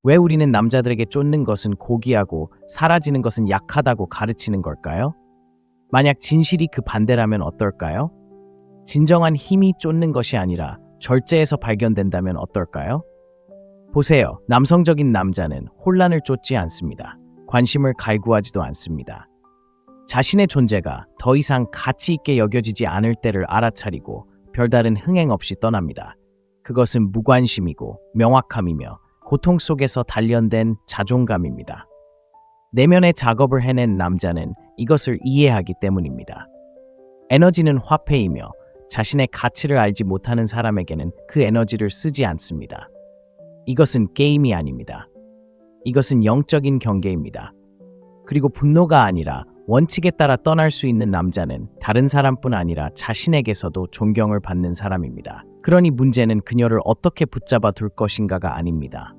왜 우리는 남자들에게 쫓는 것은 고귀하고 사라지는 것은 약하다고 가르치는 걸까요? 만약 진실이 그 반대라면 어떨까요? 진정한 힘이 쫓는 것이 아니라 절제에서 발견된다면 어떨까요? 보세요. 남성적인 남자는 혼란을 쫓지 않습니다. 관심을 갈구하지도 않습니다. 자신의 존재가 더 이상 가치 있게 여겨지지 않을 때를 알아차리고 별다른 흥행 없이 떠납니다. 그것은 무관심이고 명확함이며 고통 속에서 단련된 자존감입니다. 내면의 작업을 해낸 남자는 이것을 이해하기 때문입니다. 에너지는 화폐이며 자신의 가치를 알지 못하는 사람에게는 그 에너지를 쓰지 않습니다. 이것은 게임이 아닙니다. 이것은 영적인 경계입니다. 그리고 분노가 아니라 원칙에 따라 떠날 수 있는 남자는 다른 사람뿐 아니라 자신에게서도 존경을 받는 사람입니다. 그러니 문제는 그녀를 어떻게 붙잡아 둘 것인가가 아닙니다.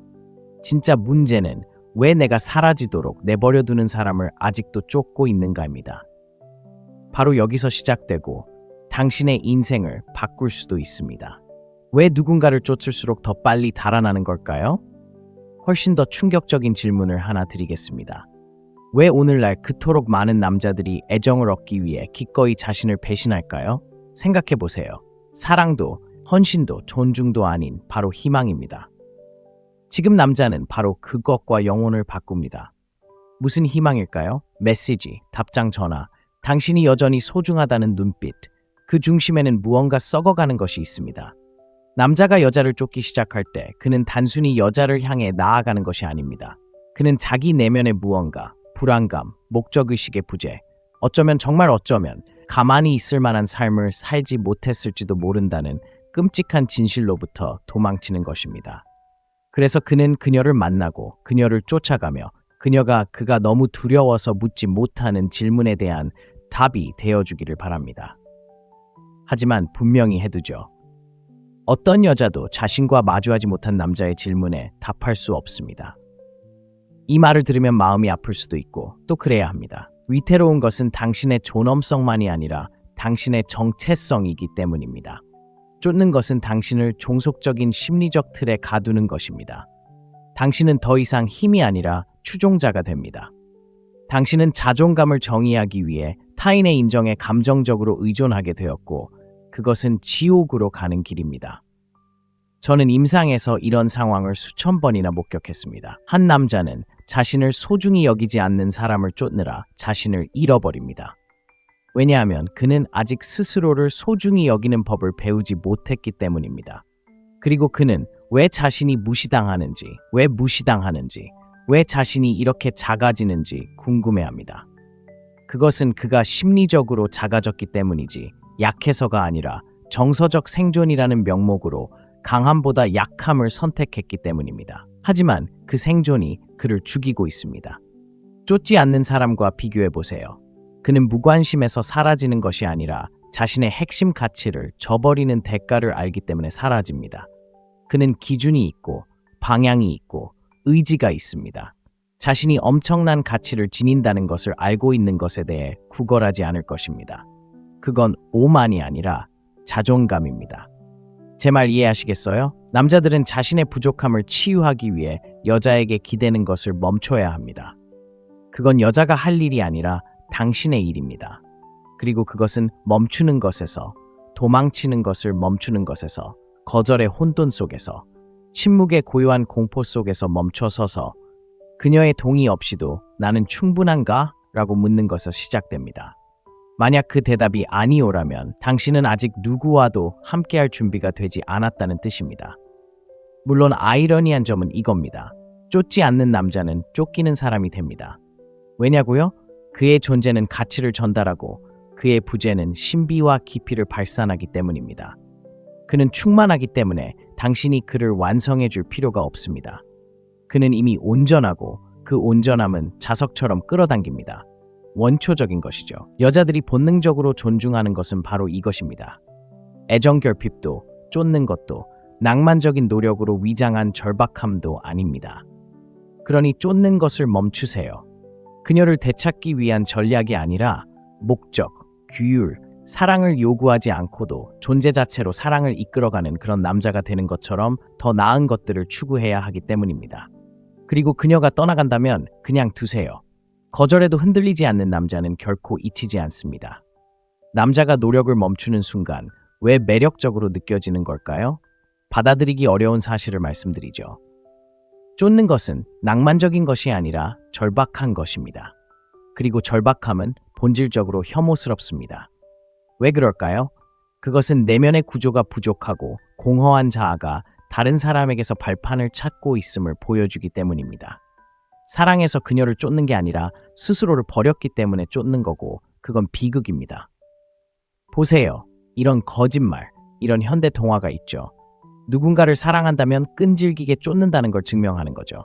진짜 문제는 왜 내가 사라지도록 내버려 두는 사람을 아직도 쫓고 있는가입니다. 바로 여기서 시작되고 당신의 인생을 바꿀 수도 있습니다. 왜 누군가를 쫓을수록 더 빨리 달아나는 걸까요? 훨씬 더 충격적인 질문을 하나 드리겠습니다. 왜 오늘날 그토록 많은 남자들이 애정을 얻기 위해 기꺼이 자신을 배신할까요? 생각해 보세요. 사랑도, 헌신도, 존중도 아닌 바로 희망입니다. 지금 남자는 바로 그것과 영혼을 바꿉니다. 무슨 희망일까요? 메시지, 답장 전화, 당신이 여전히 소중하다는 눈빛, 그 중심에는 무언가 썩어가는 것이 있습니다. 남자가 여자를 쫓기 시작할 때 그는 단순히 여자를 향해 나아가는 것이 아닙니다. 그는 자기 내면의 무언가, 불안감, 목적의식의 부재, 정말 어쩌면 가만히 있을 만한 삶을 살지 못했을지도 모른다는 끔찍한 진실로부터 도망치는 것입니다. 그래서 그는 그녀를 만나고 그녀를 쫓아가며 그가 너무 두려워서 묻지 못하는 질문에 대한 답이 되어주기를 바랍니다. 하지만 분명히 해두죠. 어떤 여자도 자신과 마주하지 못한 남자의 질문에 답할 수 없습니다. 이 말을 들으면 마음이 아플 수도 있고 또 그래야 합니다. 위태로운 것은 당신의 존엄성만이 아니라 당신의 정체성이기 때문입니다. 쫓는 것은 당신을 종속적인 심리적 틀에 가두는 것입니다. 당신은 더 이상 힘이 아니라 추종자가 됩니다. 당신은 자존감을 정의하기 위해 타인의 인정에 감정적으로 의존하게 되었고 그것은 지옥으로 가는 길입니다. 저는 임상에서 이런 상황을 수천 번이나 목격했습니다. 한 남자는 자신을 소중히 여기지 않는 사람을 쫓느라 자신을 잃어버립니다. 왜냐하면 그는 아직 스스로를 소중히 여기는 법을 배우지 못했기 때문입니다. 그리고 그는 왜 자신이 무시당하는지, 왜 자신이 이렇게 작아지는지 궁금해합니다. 그것은 그가 심리적으로 작아졌기 때문이지 약해서가 아니라 정서적 생존이라는 명목으로 강함보다 약함을 선택했기 때문입니다. 하지만 그 생존이 그를 죽이고 있습니다. 쫓지 않는 사람과 비교해보세요. 그는 무관심에서 사라지는 것이 아니라 자신의 핵심 가치를 저버리는 대가를 알기 때문에 사라집니다. 그는 기준이 있고 방향이 있고 의지가 있습니다. 자신이 엄청난 가치를 지닌다는 것을 알고 있는 것에 대해 구걸하지 않을 것입니다. 그건 오만이 아니라 자존감입니다. 제 말 이해하시겠어요? 남자들은 자신의 부족함을 치유하기 위해 여자에게 기대는 것을 멈춰야 합니다. 그건 여자가 할 일이 아니라 당신의 일입니다. 그리고 그것은 멈추는 것에서, 도망치는 것을 멈추는 것에서, 거절의 혼돈 속에서, 침묵의 고요한 공포 속에서 멈춰서서 그녀의 동의 없이도 나는 충분한가? 라고 묻는 것에서 시작됩니다. 만약 그 대답이 아니오라면 당신은 아직 누구와도 함께할 준비가 되지 않았다는 뜻입니다. 물론 아이러니한 점은 이겁니다. 쫓지 않는 남자는 쫓기는 사람이 됩니다. 왜냐고요? 그의 존재는 가치를 전달하고 그의 부재는 신비와 깊이를 발산하기 때문입니다. 그는 충만하기 때문에 당신이 그를 완성해 줄 필요가 없습니다. 그는 이미 온전하고 그 온전함은 자석처럼 끌어당깁니다. 원초적인 것이죠. 여자들이 본능적으로 존중하는 것은 바로 이것입니다. 애정결핍도 쫓는 것도 낭만적인 노력으로 위장한 절박함도 아닙니다. 그러니 쫓는 것을 멈추세요. 그녀를 되찾기 위한 전략이 아니라 목적, 규율, 사랑을 요구하지 않고도 존재 자체로 사랑을 이끌어가는 그런 남자가 되는 것처럼 더 나은 것들을 추구해야 하기 때문입니다. 그리고 그녀가 떠나간다면 그냥 두세요. 거절해도 흔들리지 않는 남자는 결코 잊히지 않습니다. 남자가 노력을 멈추는 순간 왜 매력적으로 느껴지는 걸까요? 받아들이기 어려운 사실을 말씀드리죠. 쫓는 것은 낭만적인 것이 아니라 절박한 것입니다. 그리고 절박함은 본질적으로 혐오스럽습니다. 왜 그럴까요? 그것은 내면의 구조가 부족하고 공허한 자아가 다른 사람에게서 발판을 찾고 있음을 보여주기 때문입니다. 사랑해서 그녀를 쫓는 게 아니라 스스로를 버렸기 때문에 쫓는 거고, 그건 비극입니다. 보세요. 이런 거짓말, 이런 현대 동화가 있죠. 누군가를 사랑한다면 끈질기게 쫓는다는 걸 증명하는 거죠.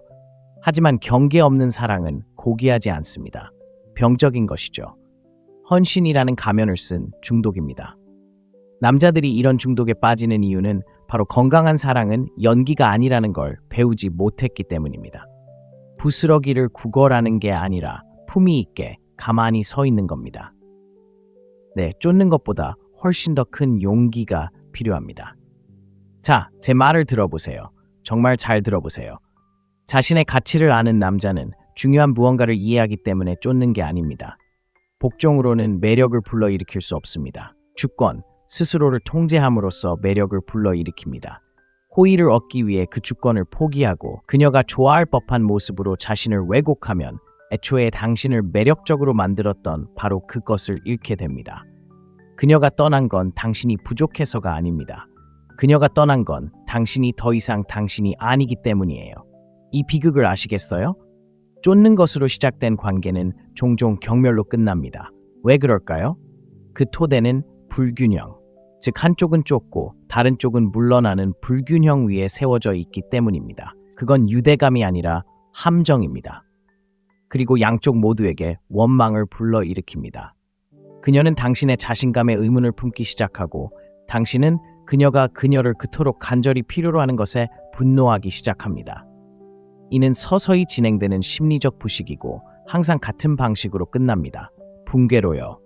하지만 경계 없는 사랑은 고귀하지 않습니다. 병적인 것이죠. 헌신이라는 가면을 쓴 중독입니다. 남자들이 이런 중독에 빠지는 이유는 바로 건강한 사랑은 연기가 아니라는 걸 배우지 못했기 때문입니다. 부스러기를 구걸하는 게 아니라 품위 있게 가만히 서 있는 겁니다. 네, 쫓는 것보다 훨씬 더 큰 용기가 필요합니다. 자, 제 말을 들어보세요. 정말 잘 들어보세요. 자신의 가치를 아는 남자는 중요한 무언가를 이해하기 때문에 쫓는 게 아닙니다. 복종으로는 매력을 불러일으킬 수 없습니다. 주권, 스스로를 통제함으로써 매력을 불러일으킵니다. 호의를 얻기 위해 그 주권을 포기하고 그녀가 좋아할 법한 모습으로 자신을 왜곡하면 애초에 당신을 매력적으로 만들었던 바로 그것을 잃게 됩니다. 그녀가 떠난 건 당신이 부족해서가 아닙니다. 그녀가 떠난 건 당신이 더 이상 당신이 아니기 때문이에요. 이 비극을 아시겠어요? 쫓는 것으로 시작된 관계는 종종 경멸로 끝납니다. 왜 그럴까요? 그 토대는 불균형, 즉 한쪽은 쫓고 다른 쪽은 물러나는 불균형 위에 세워져 있기 때문입니다. 그건 유대감이 아니라 함정입니다. 그리고 양쪽 모두에게 원망을 불러일으킵니다. 그녀는 당신의 자신감에 의문을 품기 시작하고, 당신은 그녀가 그녀를 그토록 간절히 필요로 하는 것에 분노하기 시작합니다. 이는 서서히 진행되는 심리적 부식이고 항상 같은 방식으로 끝납니다. 붕괴로요.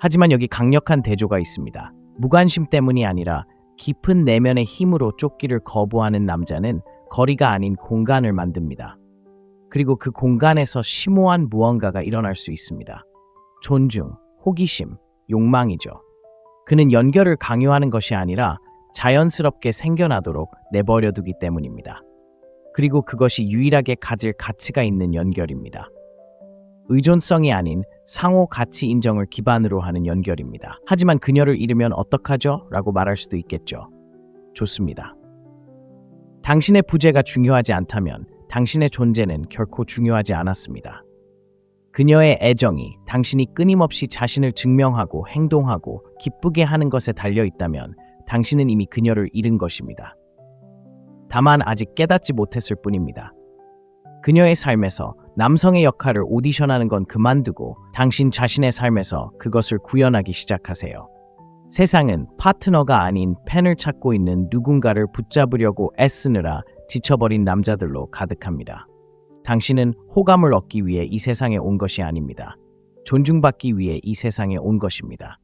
하지만 여기 강력한 대조가 있습니다. 무관심 때문이 아니라 깊은 내면의 힘으로 쫓기를 거부하는 남자는 거리가 아닌 공간을 만듭니다. 그리고 그 공간에서 심오한 무언가가 일어날 수 있습니다. 존중, 호기심, 욕망이죠. 그는 연결을 강요하는 것이 아니라 자연스럽게 생겨나도록 내버려두기 때문입니다. 그리고 그것이 유일하게 가질 가치가 있는 연결입니다. 의존성이 아닌 상호 가치 인정을 기반으로 하는 연결입니다. 하지만 그녀를 잃으면 어떡하죠? 라고 말할 수도 있겠죠. 좋습니다. 당신의 부재가 중요하지 않다면 당신의 존재는 결코 중요하지 않았습니다. 그녀의 애정이 당신이 끊임없이 자신을 증명하고 행동하고 기쁘게 하는 것에 달려 있다면 당신은 이미 그녀를 잃은 것입니다. 다만 아직 깨닫지 못했을 뿐입니다. 그녀의 삶에서 남성의 역할을 오디션하는 건 그만두고 당신 자신의 삶에서 그것을 구현하기 시작하세요. 세상은 파트너가 아닌 팬을 찾고 있는 누군가를 붙잡으려고 애쓰느라 지쳐버린 남자들로 가득합니다. 당신은 호감을 얻기 위해 이 세상에 온 것이 아닙니다. 존중받기 위해 이 세상에 온 것입니다.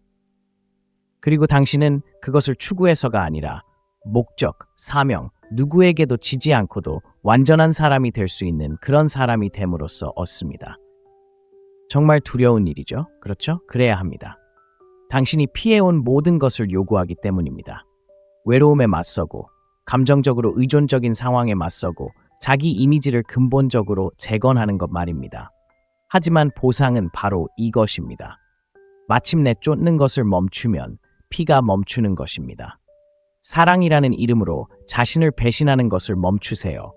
그리고 당신은 그것을 추구해서가 아니라 목적, 사명, 누구에게도 지지 않고도 완전한 사람이 될 수 있는 그런 사람이 됨으로써 얻습니다. 정말 두려운 일이죠. 그렇죠? 그래야 합니다. 당신이 피해온 모든 것을 요구하기 때문입니다. 외로움에 맞서고, 감정적으로 의존적인 상황에 맞서고, 자기 이미지를 근본적으로 재건하는 것 말입니다. 하지만 보상은 바로 이것입니다. 마침내 쫓는 것을 멈추면 피가 멈추는 것입니다. 사랑이라는 이름으로 자신을 배신하는 것을 멈추세요.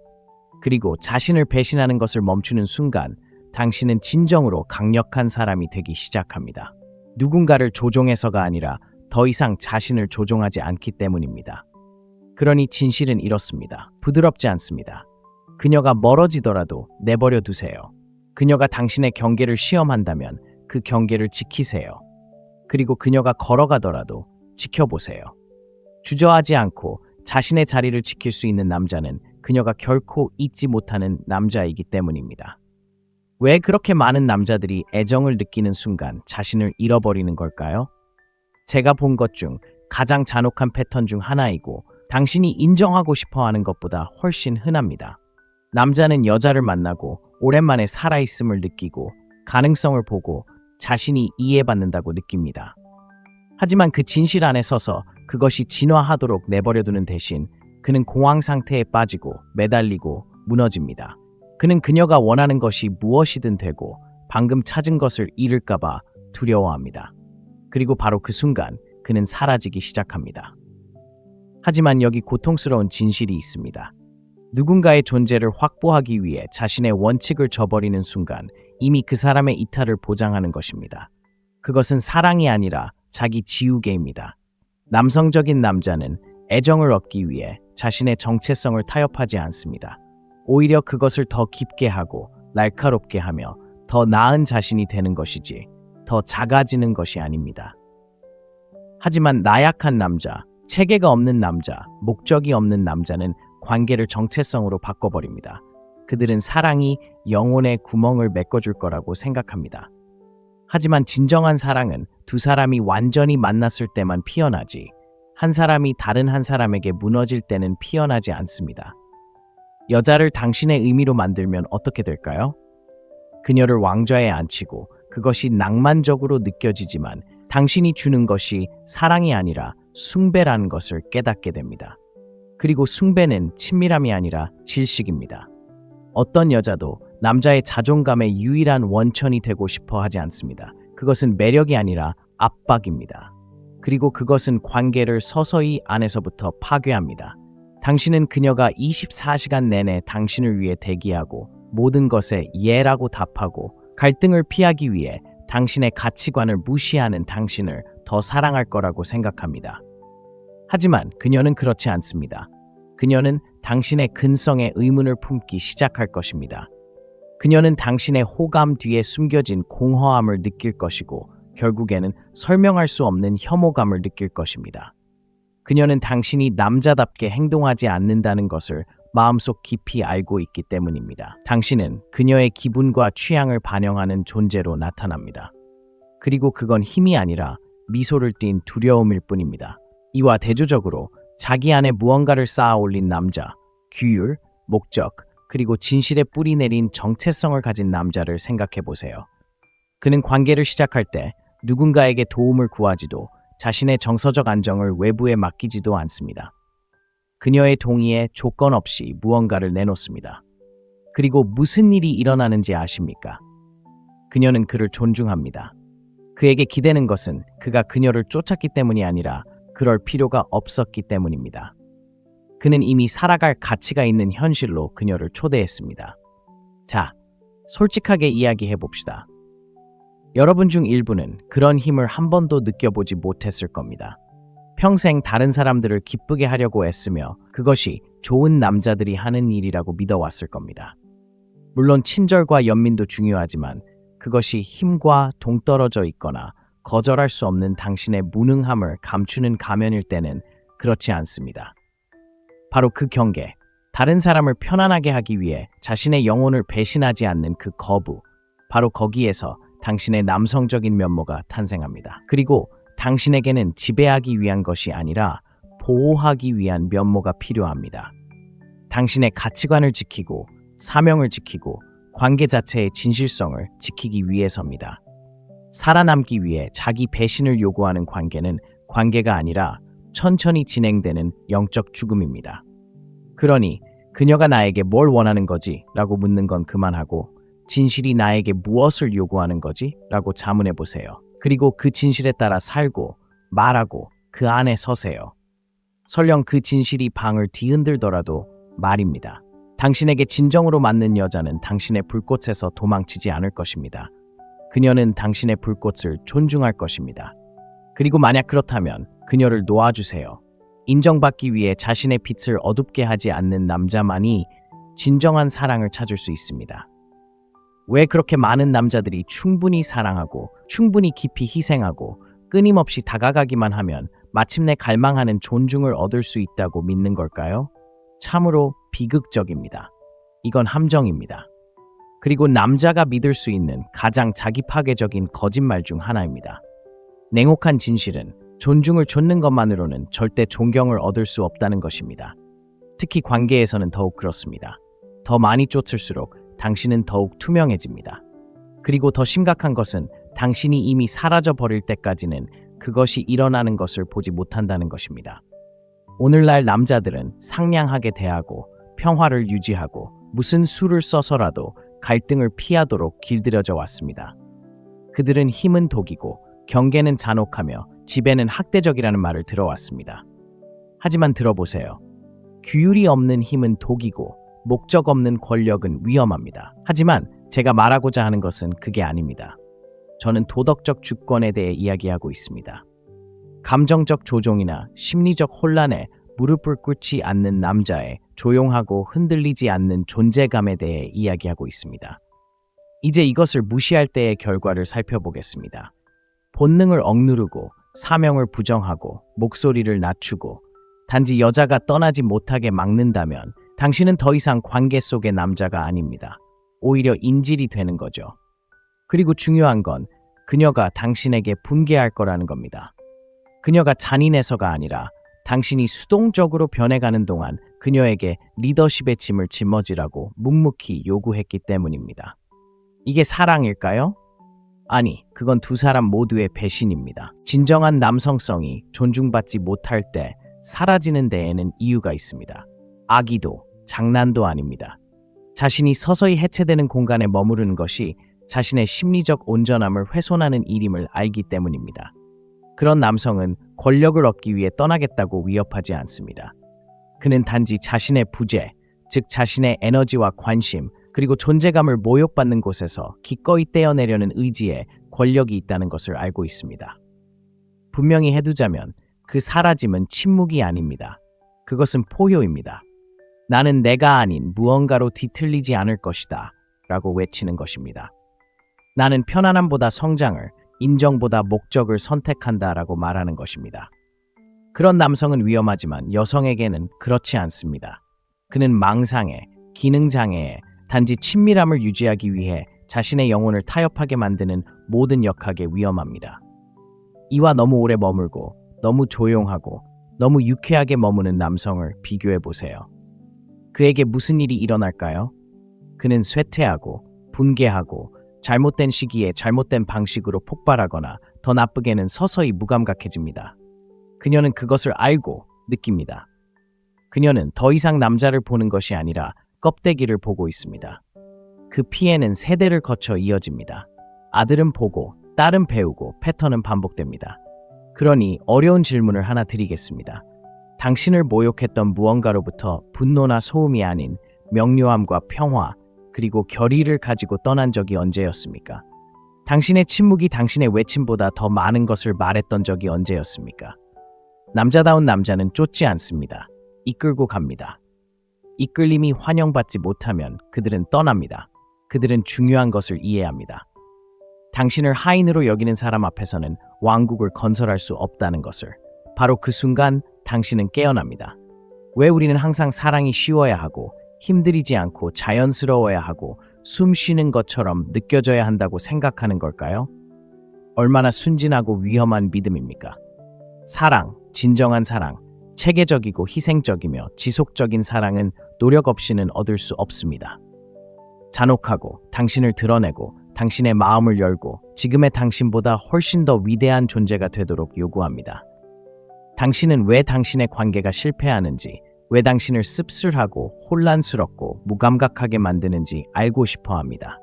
그리고 자신을 배신하는 것을 멈추는 순간 당신은 진정으로 강력한 사람이 되기 시작합니다. 누군가를 조종해서가 아니라 더 이상 자신을 조종하지 않기 때문입니다. 그러니 진실은 이렇습니다. 부드럽지 않습니다. 그녀가 멀어지더라도 내버려 두세요. 그녀가 당신의 경계를 시험한다면 그 경계를 지키세요. 그리고 그녀가 걸어가더라도 지켜보세요. 주저하지 않고 자신의 자리를 지킬 수 있는 남자는 그녀가 결코 잊지 못하는 남자이기 때문입니다. 왜 그렇게 많은 남자들이 애정을 느끼는 순간 자신을 잃어버리는 걸까요? 제가 본 것 중 가장 잔혹한 패턴 중 하나이고 당신이 인정하고 싶어 하는 것보다 훨씬 흔합니다. 남자는 여자를 만나고 오랜만에 살아있음을 느끼고 가능성을 보고 자신이 이해받는다고 느낍니다. 하지만 그 진실 안에 서서 그것이 진화하도록 내버려두는 대신 그는 공황 상태에 빠지고 매달리고 무너집니다. 그는 그녀가 원하는 것이 무엇이든 되고 방금 찾은 것을 잃을까봐 두려워합니다. 그리고 바로 그 순간 그는 사라지기 시작합니다. 하지만 여기 고통스러운 진실이 있습니다. 누군가의 존재를 확보하기 위해 자신의 원칙을 저버리는 순간 이미 그 사람의 이탈을 보장하는 것입니다. 그것은 사랑이 아니라 자기 지우개입니다. 남성적인 남자는 애정을 얻기 위해 자신의 정체성을 타협하지 않습니다. 오히려 그것을 더 깊게 하고 날카롭게 하며 더 나은 자신이 되는 것이지 더 작아지는 것이 아닙니다. 하지만 나약한 남자, 체계가 없는 남자, 목적이 없는 남자는 관계를 정체성으로 바꿔버립니다. 그들은 사랑이 영혼의 구멍을 메꿔줄 거라고 생각합니다. 하지만 진정한 사랑은 두 사람이 완전히 만났을 때만 피어나지, 한 사람이 다른 한 사람에게 무너질 때는 피어나지 않습니다. 여자를 당신의 의미로 만들면 어떻게 될까요? 그녀를 왕좌에 앉히고 그것이 낭만적으로 느껴지지만 당신이 주는 것이 사랑이 아니라 숭배라는 것을 깨닫게 됩니다. 그리고 숭배는 친밀함이 아니라 질식입니다. 어떤 여자도 남자의 자존감의 유일한 원천이 되고 싶어 하지 않습니다. 그것은 매력이 아니라 압박입니다. 그리고 그것은 관계를 서서히 안에서부터 파괴합니다. 당신은 그녀가 24시간 내내 당신을 위해 대기하고 모든 것에 예라고 답하고 갈등을 피하기 위해 당신의 가치관을 무시하는 당신을 더 사랑할 거라고 생각합니다. 하지만 그녀는 그렇지 않습니다. 그녀는 당신의 근성에 의문을 품기 시작할 것입니다. 그녀는 당신의 호감 뒤에 숨겨진 공허함을 느낄 것이고 결국에는 설명할 수 없는 혐오감을 느낄 것입니다. 그녀는 당신이 남자답게 행동하지 않는다는 것을 마음속 깊이 알고 있기 때문입니다. 당신은 그녀의 기분과 취향을 반영하는 존재로 나타납니다. 그리고 그건 힘이 아니라 미소를 띤 두려움일 뿐입니다. 이와 대조적으로 자기 안에 무언가를 쌓아 올린 남자, 규율, 목적, 그리고 진실에 뿌리 내린 정체성을 가진 남자를 생각해 보세요. 그는 관계를 시작할 때 누군가에게 도움을 구하지도 자신의 정서적 안정을 외부에 맡기지도 않습니다. 그녀의 동의에 조건 없이 무언가를 내놓습니다. 그리고 무슨 일이 일어나는지 아십니까? 그녀는 그를 존중합니다. 그에게 기대는 것은 그가 그녀를 쫓았기 때문이 아니라 그럴 필요가 없었기 때문입니다. 그는 이미 살아갈 가치가 있는 현실로 그녀를 초대했습니다. 자, 솔직하게 이야기해 봅시다. 여러분 중 일부는 그런 힘을 한 번도 느껴보지 못했을 겁니다. 평생 다른 사람들을 기쁘게 하려고 애쓰며 그것이 좋은 남자들이 하는 일이라고 믿어왔을 겁니다. 물론 친절과 연민도 중요하지만 그것이 힘과 동떨어져 있거나 거절할 수 없는 당신의 무능함을 감추는 가면일 때는 그렇지 않습니다. 바로 그 경계, 다른 사람을 편안하게 하기 위해 자신의 영혼을 배신하지 않는 그 거부, 바로 거기에서 당신의 남성적인 면모가 탄생합니다. 그리고 당신에게는 지배하기 위한 것이 아니라 보호하기 위한 면모가 필요합니다. 당신의 가치관을 지키고 사명을 지키고 관계 자체의 진실성을 지키기 위해서입니다. 살아남기 위해 자기 배신을 요구하는 관계는 관계가 아니라 천천히 진행되는 영적 죽음입니다. 그러니 그녀가 나에게 뭘 원하는 거지? 라고 묻는 건 그만하고 진실이 나에게 무엇을 요구하는 거지? 라고 자문해 보세요. 그리고 그 진실에 따라 살고 말하고 그 안에 서세요. 설령 그 진실이 방을 뒤흔들더라도 말입니다. 당신에게 진정으로 맞는 여자는 당신의 불꽃에서 도망치지 않을 것입니다. 그녀는 당신의 불꽃을 존중할 것입니다. 그리고 만약 그렇다면 그녀를 놓아주세요. 인정받기 위해 자신의 빛을 어둡게 하지 않는 남자만이 진정한 사랑을 찾을 수 있습니다. 왜 그렇게 많은 남자들이 충분히 사랑하고 충분히 깊이 희생하고 끊임없이 다가가기만 하면 마침내 갈망하는 존중을 얻을 수 있다고 믿는 걸까요? 참으로 비극적입니다. 이건 함정입니다. 그리고 남자가 믿을 수 있는 가장 자기 파괴적인 거짓말 중 하나입니다. 냉혹한 진실은 존중을 좇는 것만으로는 절대 존경을 얻을 수 없다는 것입니다. 특히 관계에서는 더욱 그렇습니다. 더 많이 쫓을수록 당신은 더욱 투명해집니다. 그리고 더 심각한 것은 당신이 이미 사라져 버릴 때까지는 그것이 일어나는 것을 보지 못한다는 것입니다. 오늘날 남자들은 상냥하게 대하고 평화를 유지하고 무슨 수를 써서라도 갈등을 피하도록 길들여져 왔습니다. 그들은 힘은 독이고 경계는 잔혹하며 지배는 학대적이라는 말을 들어왔습니다. 하지만 들어보세요. 규율이 없는 힘은 독이고 목적 없는 권력은 위험합니다. 하지만 제가 말하고자 하는 것은 그게 아닙니다. 저는 도덕적 주권에 대해 이야기하고 있습니다. 감정적 조종이나 심리적 혼란에 무릎을 꿇지 않는 남자의 조용하고 흔들리지 않는 존재감에 대해 이야기하고 있습니다. 이제 이것을 무시할 때의 결과를 살펴보겠습니다. 본능을 억누르고 사명을 부정하고 목소리를 낮추고 단지 여자가 떠나지 못하게 막는다면 당신은 더 이상 관계 속의 남자가 아닙니다. 오히려 인질이 되는 거죠. 그리고 중요한 건 그녀가 당신에게 분개할 거라는 겁니다. 그녀가 잔인해서가 아니라 당신이 수동적으로 변해가는 동안 그녀에게 리더십의 짐을 짊어지라고 묵묵히 요구했기 때문입니다. 이게 사랑일까요? 아니, 그건 두 사람 모두의 배신입니다. 진정한 남성성이 존중받지 못할 때 사라지는 데에는 이유가 있습니다. 악의도, 장난도 아닙니다. 자신이 서서히 해체되는 공간에 머무르는 것이 자신의 심리적 온전함을 훼손하는 일임을 알기 때문입니다. 그런 남성은 권력을 얻기 위해 떠나겠다고 위협하지 않습니다. 그는 단지 자신의 부재, 즉 자신의 에너지와 관심, 그리고 존재감을 모욕받는 곳에서 기꺼이 떼어내려는 의지에 권력이 있다는 것을 알고 있습니다. 분명히 해두자면 그 사라짐은 침묵이 아닙니다. 그것은 포효입니다. 나는 내가 아닌 무언가로 뒤틀리지 않을 것이다 라고 외치는 것입니다. 나는 편안함보다 성장을, 인정보다 목적을 선택한다 라고 말하는 것입니다. 그런 남성은 위험하지만 여성에게는 그렇지 않습니다. 그는 망상에, 기능장애에, 단지 친밀함을 유지하기 위해 자신의 영혼을 타협하게 만드는 모든 역학에 위험합니다. 이와 너무 오래 머물고 너무 조용하고 너무 유쾌하게 머무는 남성을 비교해 보세요. 그에게 무슨 일이 일어날까요? 그는 쇠퇴하고 분개하고 잘못된 시기에 잘못된 방식으로 폭발하거나 더 나쁘게는 서서히 무감각해집니다. 그녀는 그것을 알고 느낍니다. 그녀는 더 이상 남자를 보는 것이 아니라 껍데기를 보고 있습니다. 그 피해는 세대를 거쳐 이어집니다. 아들은 보고, 딸은 배우고, 패턴은 반복됩니다. 그러니 어려운 질문을 하나 드리겠습니다. 당신을 모욕했던 무언가로부터 분노나 소음이 아닌 명료함과 평화, 그리고 결의를 가지고 떠난 적이 언제였습니까? 당신의 침묵이 당신의 외침보다 더 많은 것을 말했던 적이 언제였습니까? 남자다운 남자는 쫓지 않습니다. 이끌고 갑니다. 이끌림이 환영받지 못하면 그들은 떠납니다. 그들은 중요한 것을 이해합니다. 당신을 하인으로 여기는 사람 앞에서는 왕국을 건설할 수 없다는 것을. 바로 그 순간 당신은 깨어납니다. 왜 우리는 항상 사랑이 쉬워야 하고 힘들이지 않고 자연스러워야 하고 숨 쉬는 것처럼 느껴져야 한다고 생각하는 걸까요? 얼마나 순진하고 위험한 믿음입니까? 사랑, 진정한 사랑, 체계적이고 희생적이며 지속적인 사랑은 노력 없이는 얻을 수 없습니다. 잔혹하고 당신을 드러내고 당신의 마음을 열고 지금의 당신보다 훨씬 더 위대한 존재가 되도록 요구합니다. 당신은 왜 당신의 관계가 실패하는지, 왜 당신을 씁쓸하고 혼란스럽고 무감각하게 만드는지 알고 싶어 합니다.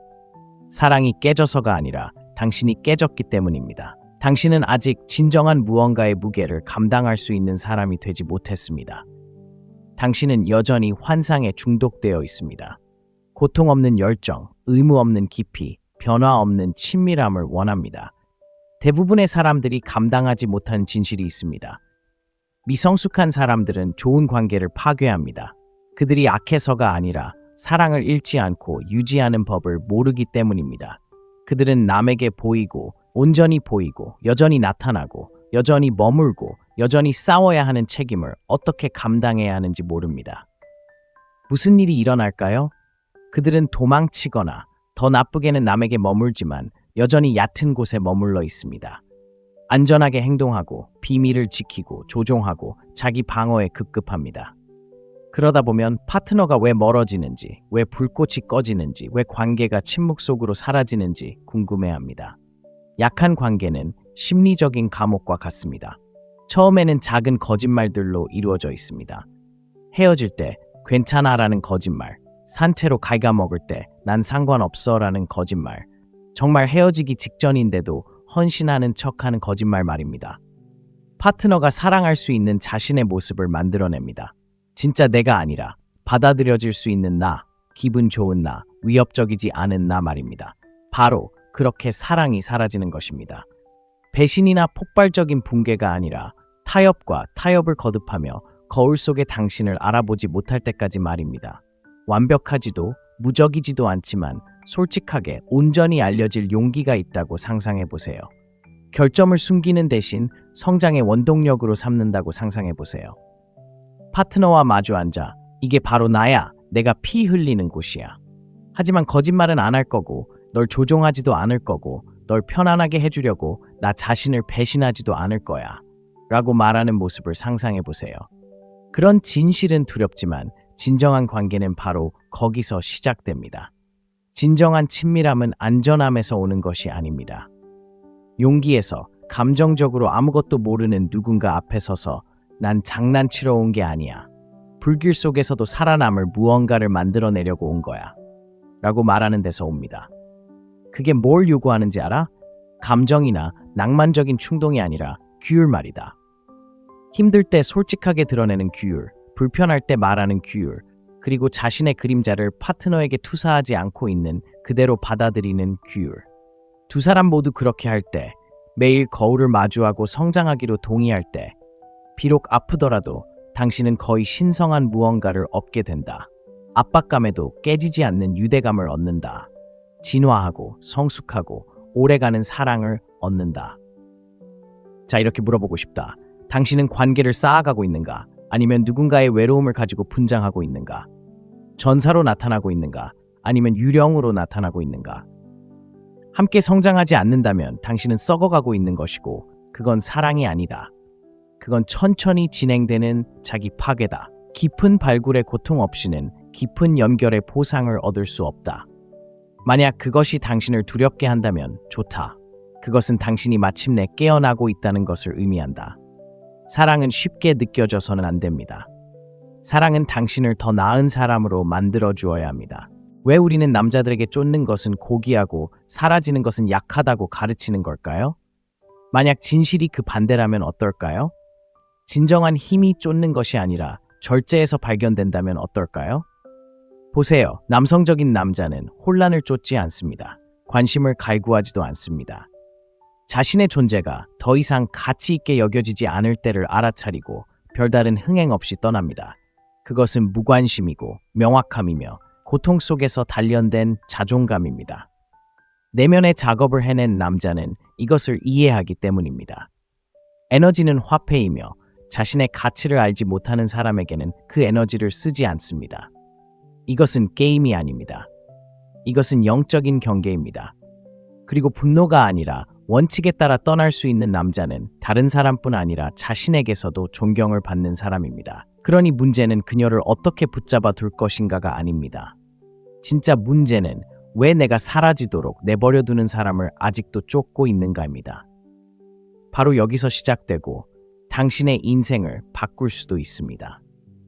사랑이 깨져서가 아니라 당신이 깨졌기 때문입니다. 당신은 아직 진정한 무언가의 무게를 감당할 수 있는 사람이 되지 못했습니다. 당신은 여전히 환상에 중독되어 있습니다. 고통 없는 열정, 의무 없는 깊이, 변화 없는 친밀함을 원합니다. 대부분의 사람들이 감당하지 못한 진실이 있습니다. 미성숙한 사람들은 좋은 관계를 파괴합니다. 그들이 악해서가 아니라 사랑을 잃지 않고 유지하는 법을 모르기 때문입니다. 그들은 남에게 보이고, 온전히 보이고, 여전히 나타나고, 여전히 머물고, 여전히 싸워야 하는 책임을 어떻게 감당해야 하는지 모릅니다. 무슨 일이 일어날까요? 그들은 도망치거나 더 나쁘게는 남에게 머물지만 여전히 얕은 곳에 머물러 있습니다. 안전하게 행동하고 비밀을 지키고 조종하고 자기 방어에 급급합니다. 그러다 보면 파트너가 왜 멀어지는지, 왜 불꽃이 꺼지는지, 왜 관계가 침묵 속으로 사라지는지 궁금해합니다. 약한 관계는 심리적인 감옥과 같습니다. 처음에는 작은 거짓말들로 이루어져 있습니다. 헤어질 때 괜찮아라는 거짓말, 산채로 갉아먹을 때 난 상관없어라는 거짓말, 정말 헤어지기 직전인데도 헌신하는 척하는 거짓말 말입니다. 파트너가 사랑할 수 있는 자신의 모습을 만들어냅니다. 진짜 내가 아니라 받아들여질 수 있는 나, 기분 좋은 나, 위협적이지 않은 나 말입니다. 바로 그렇게 사랑이 사라지는 것입니다. 배신이나 폭발적인 붕괴가 아니라 타협과 타협을 거듭하며 거울 속의 당신을 알아보지 못할 때까지 말입니다. 완벽하지도 무적이지도 않지만 솔직하게 온전히 알려질 용기가 있다고 상상해 보세요. 결점을 숨기는 대신 성장의 원동력으로 삼는다고 상상해 보세요. 파트너와 마주 앉아 이게 바로 나야, 내가 피 흘리는 곳이야. 하지만 거짓말은 안 할 거고 널 조종하지도 않을 거고 널 편안하게 해주려고 나 자신을 배신하지도 않을 거야 라고 말하는 모습을 상상해 보세요. 그런 진실은 두렵지만 진정한 관계는 바로 거기서 시작됩니다. 진정한 친밀함은 안전함에서 오는 것이 아닙니다. 용기에서, 감정적으로 아무것도 모르는 누군가 앞에 서서 난 장난치러 온 게 아니야. 불길 속에서도 살아남을 무언가를 만들어내려고 온 거야 라고 말하는 데서 옵니다. 그게 뭘 요구하는지 알아? 감정이나 낭만적인 충동이 아니라 규율 말이다. 힘들 때 솔직하게 드러내는 규율, 불편할 때 말하는 규율, 그리고 자신의 그림자를 파트너에게 투사하지 않고 있는 그대로 받아들이는 규율. 두 사람 모두 그렇게 할 때, 매일 거울을 마주하고 성장하기로 동의할 때, 비록 아프더라도 당신은 거의 신성한 무언가를 얻게 된다. 압박감에도 깨지지 않는 유대감을 얻는다. 진화하고 성숙하고 오래가는 사랑을 얻는다. 자, 이렇게 물어보고 싶다. 당신은 관계를 쌓아가고 있는가? 아니면 누군가의 외로움을 가지고 분장하고 있는가? 전사로 나타나고 있는가? 아니면 유령으로 나타나고 있는가? 함께 성장하지 않는다면 당신은 썩어가고 있는 것이고 그건 사랑이 아니다. 그건 천천히 진행되는 자기 파괴다. 깊은 발굴의 고통 없이는 깊은 연결의 보상을 얻을 수 없다. 만약 그것이 당신을 두렵게 한다면 좋다. 그것은 당신이 마침내 깨어나고 있다는 것을 의미한다. 사랑은 쉽게 느껴져서는 안 됩니다. 사랑은 당신을 더 나은 사람으로 만들어 주어야 합니다. 왜 우리는 남자들에게 쫓는 것은 고귀하고 사라지는 것은 약하다고 가르치는 걸까요? 만약 진실이 그 반대라면 어떨까요? 진정한 힘이 쫓는 것이 아니라 절제에서 발견된다면 어떨까요? 보세요. 남성적인 남자는 혼란을 쫓지 않습니다. 관심을 갈구하지도 않습니다. 자신의 존재가 더 이상 가치 있게 여겨지지 않을 때를 알아차리고 별다른 흥행 없이 떠납니다. 그것은 무관심이고 명확함이며 고통 속에서 단련된 자존감입니다. 내면의 작업을 해낸 남자는 이것을 이해하기 때문입니다. 에너지는 화폐이며 자신의 가치를 알지 못하는 사람에게는 그 에너지를 쓰지 않습니다. 이것은 게임이 아닙니다. 이것은 영적인 경계입니다. 그리고 분노가 아니라 원칙에 따라 떠날 수 있는 남자는 다른 사람뿐 아니라 자신에게서도 존경을 받는 사람입니다. 그러니 문제는 그녀를 어떻게 붙잡아 둘 것인가가 아닙니다. 진짜 문제는 왜 내가 사라지도록 내버려 두는 사람을 아직도 쫓고 있는가입니다. 바로 여기서 시작되고 당신의 인생을 바꿀 수도 있습니다.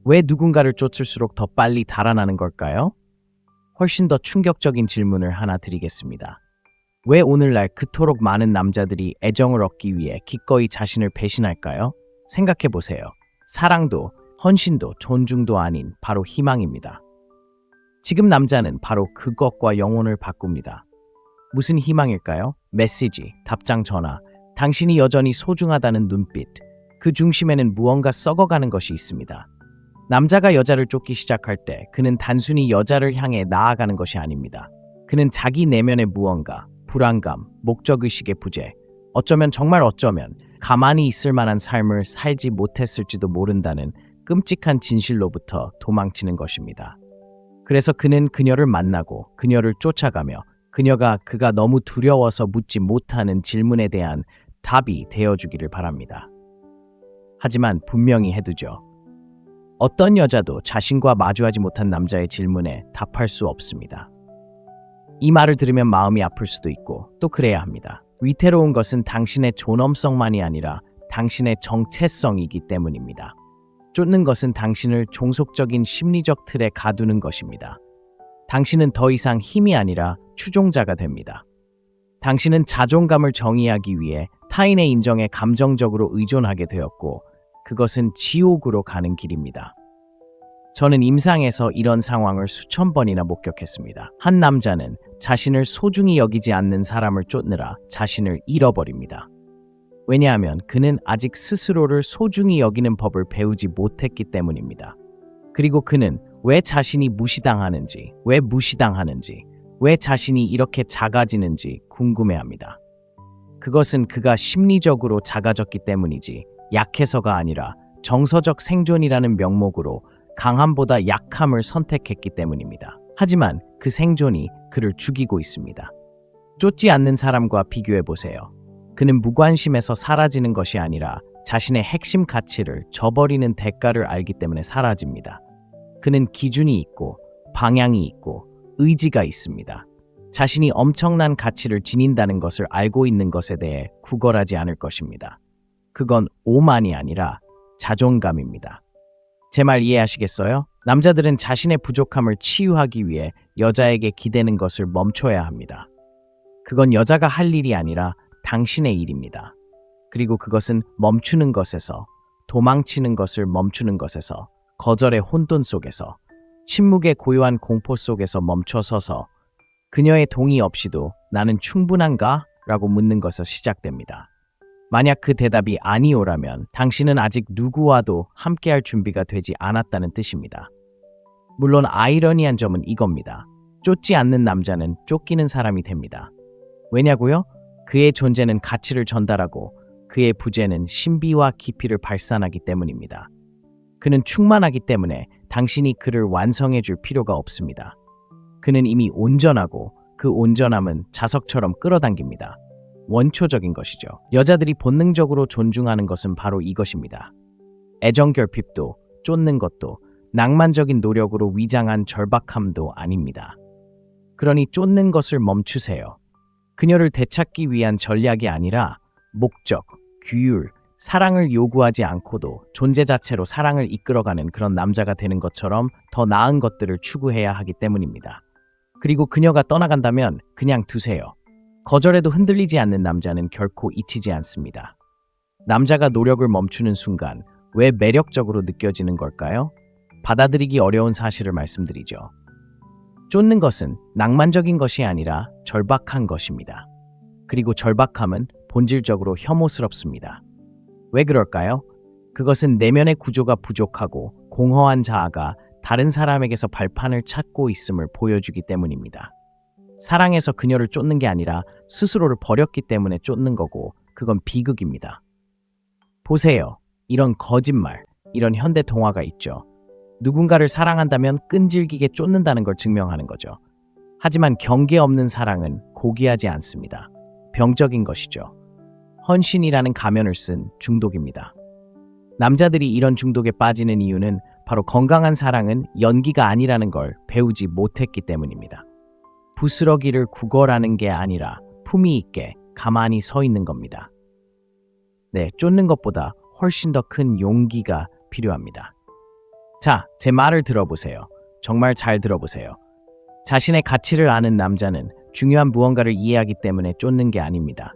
왜 누군가를 쫓을수록 더 빨리 달아나는 걸까요? 훨씬 더 충격적인 질문을 하나 드리겠습니다. 왜 오늘날 그토록 많은 남자들이 애정을 얻기 위해 기꺼이 자신을 배신할까요? 생각해 보세요. 사랑도, 헌신도, 존중도 아닌 바로 희망입니다. 지금 남자는 바로 그것과 영혼을 바꿉니다. 무슨 희망일까요? 메시지, 답장 전화, 당신이 여전히 소중하다는 눈빛, 그 중심에는 무언가 썩어가는 것이 있습니다. 남자가 여자를 쫓기 시작할 때 그는 단순히 여자를 향해 나아가는 것이 아닙니다. 그는 자기 내면의 무언가, 불안감, 목적의식의 부재, 어쩌면 정말 어쩌면 가만히 있을 만한 삶을 살지 못했을지도 모른다는 끔찍한 진실로부터 도망치는 것입니다. 그래서 그는 그녀를 만나고 그녀를 쫓아가며 그가 너무 두려워서 묻지 못하는 질문에 대한 답이 되어주기를 바랍니다. 하지만 분명히 해두죠. 어떤 여자도 자신과 마주하지 못한 남자의 질문에 답할 수 없습니다. 이 말을 들으면 마음이 아플 수도 있고 또 그래야 합니다. 위태로운 것은 당신의 존엄성만이 아니라 당신의 정체성이기 때문입니다. 쫓는 것은 당신을 종속적인 심리적 틀에 가두는 것입니다. 당신은 더 이상 힘이 아니라 추종자가 됩니다. 당신은 자존감을 정의하기 위해 타인의 인정에 감정적으로 의존하게 되었고 그것은 지옥으로 가는 길입니다. 저는 임상에서 이런 상황을 수천 번이나 목격했습니다. 한 남자는 자신을 소중히 여기지 않는 사람을 쫓느라 자신을 잃어버립니다. 왜냐하면 그는 아직 스스로를 소중히 여기는 법을 배우지 못했기 때문입니다. 그리고 그는 왜 자신이 무시당하는지, 왜 자신이 이렇게 작아지는지 궁금해합니다. 그것은 그가 심리적으로 작아졌기 때문이지 약해서가 아니라 정서적 생존이라는 명목으로 강함보다 약함을 선택했기 때문입니다. 하지만 그 생존이 그를 죽이고 있습니다. 쫓지 않는 사람과 비교해보세요. 그는 무관심에서 사라지는 것이 아니라 자신의 핵심 가치를 저버리는 대가를 알기 때문에 사라집니다. 그는 기준이 있고 방향이 있고 의지가 있습니다. 자신이 엄청난 가치를 지닌다는 것을 알고 있는 것에 대해 구걸하지 않을 것입니다. 그건 오만이 아니라 자존감입니다. 제 말 이해하시겠어요? 남자들은 자신의 부족함을 치유하기 위해 여자에게 기대는 것을 멈춰야 합니다. 그건 여자가 할 일이 아니라 당신의 일입니다. 그리고 그것은 멈추는 것에서, 도망치는 것을 멈추는 것에서, 거절의 혼돈 속에서, 침묵의 고요한 공포 속에서 멈춰서서 그녀의 동의 없이도 나는 충분한가? 라고 묻는 것에서 시작됩니다. 만약 그 대답이 아니오라면 당신은 아직 누구와도 함께할 준비가 되지 않았다는 뜻입니다. 물론 아이러니한 점은 이겁니다. 쫓지 않는 남자는 쫓기는 사람이 됩니다. 왜냐고요? 그의 존재는 가치를 전달하고 그의 부재는 신비와 깊이를 발산하기 때문입니다. 그는 충만하기 때문에 당신이 그를 완성해 줄 필요가 없습니다. 그는 이미 온전하고 그 온전함은 자석처럼 끌어당깁니다. 원초적인 것이죠. 여자들이 본능적으로 존중하는 것은 바로 이것입니다. 애정결핍도 쫓는 것도 낭만적인 노력으로 위장한 절박함도 아닙니다. 그러니 쫓는 것을 멈추세요. 그녀를 되찾기 위한 전략이 아니라 목적, 규율, 사랑을 요구하지 않고도 존재 자체로 사랑을 이끌어가는 그런 남자가 되는 것처럼 더 나은 것들을 추구해야 하기 때문입니다. 그리고 그녀가 떠나간다면 그냥 두세요. 거절에도 흔들리지 않는 남자는 결코 잊히지 않습니다. 남자가 노력을 멈추는 순간 왜 매력적으로 느껴지는 걸까요? 받아들이기 어려운 사실을 말씀드리죠. 쫓는 것은 낭만적인 것이 아니라 절박한 것입니다. 그리고 절박함은 본질적으로 혐오스럽습니다. 왜 그럴까요? 그것은 내면의 구조가 부족하고 공허한 자아가 다른 사람에게서 발판을 찾고 있음을 보여주기 때문입니다. 사랑해서 그녀를 쫓는 게 아니라 스스로를 버렸기 때문에 쫓는 거고 그건 비극입니다. 보세요. 이런 거짓말, 이런 현대 동화가 있죠. 누군가를 사랑한다면 끈질기게 쫓는다는 걸 증명하는 거죠. 하지만 경계 없는 사랑은 고귀하지 않습니다. 병적인 것이죠. 헌신이라는 가면을 쓴 중독입니다. 남자들이 이런 중독에 빠지는 이유는 바로 건강한 사랑은 연기가 아니라는 걸 배우지 못했기 때문입니다. 부스러기를 구걸하는 게 아니라 품위 있게 가만히 서 있는 겁니다. 네, 쫓는 것보다 훨씬 더 큰 용기가 필요합니다. 자, 제 말을 들어보세요. 정말 잘 들어보세요. 자신의 가치를 아는 남자는 중요한 무언가를 이해하기 때문에 쫓는 게 아닙니다.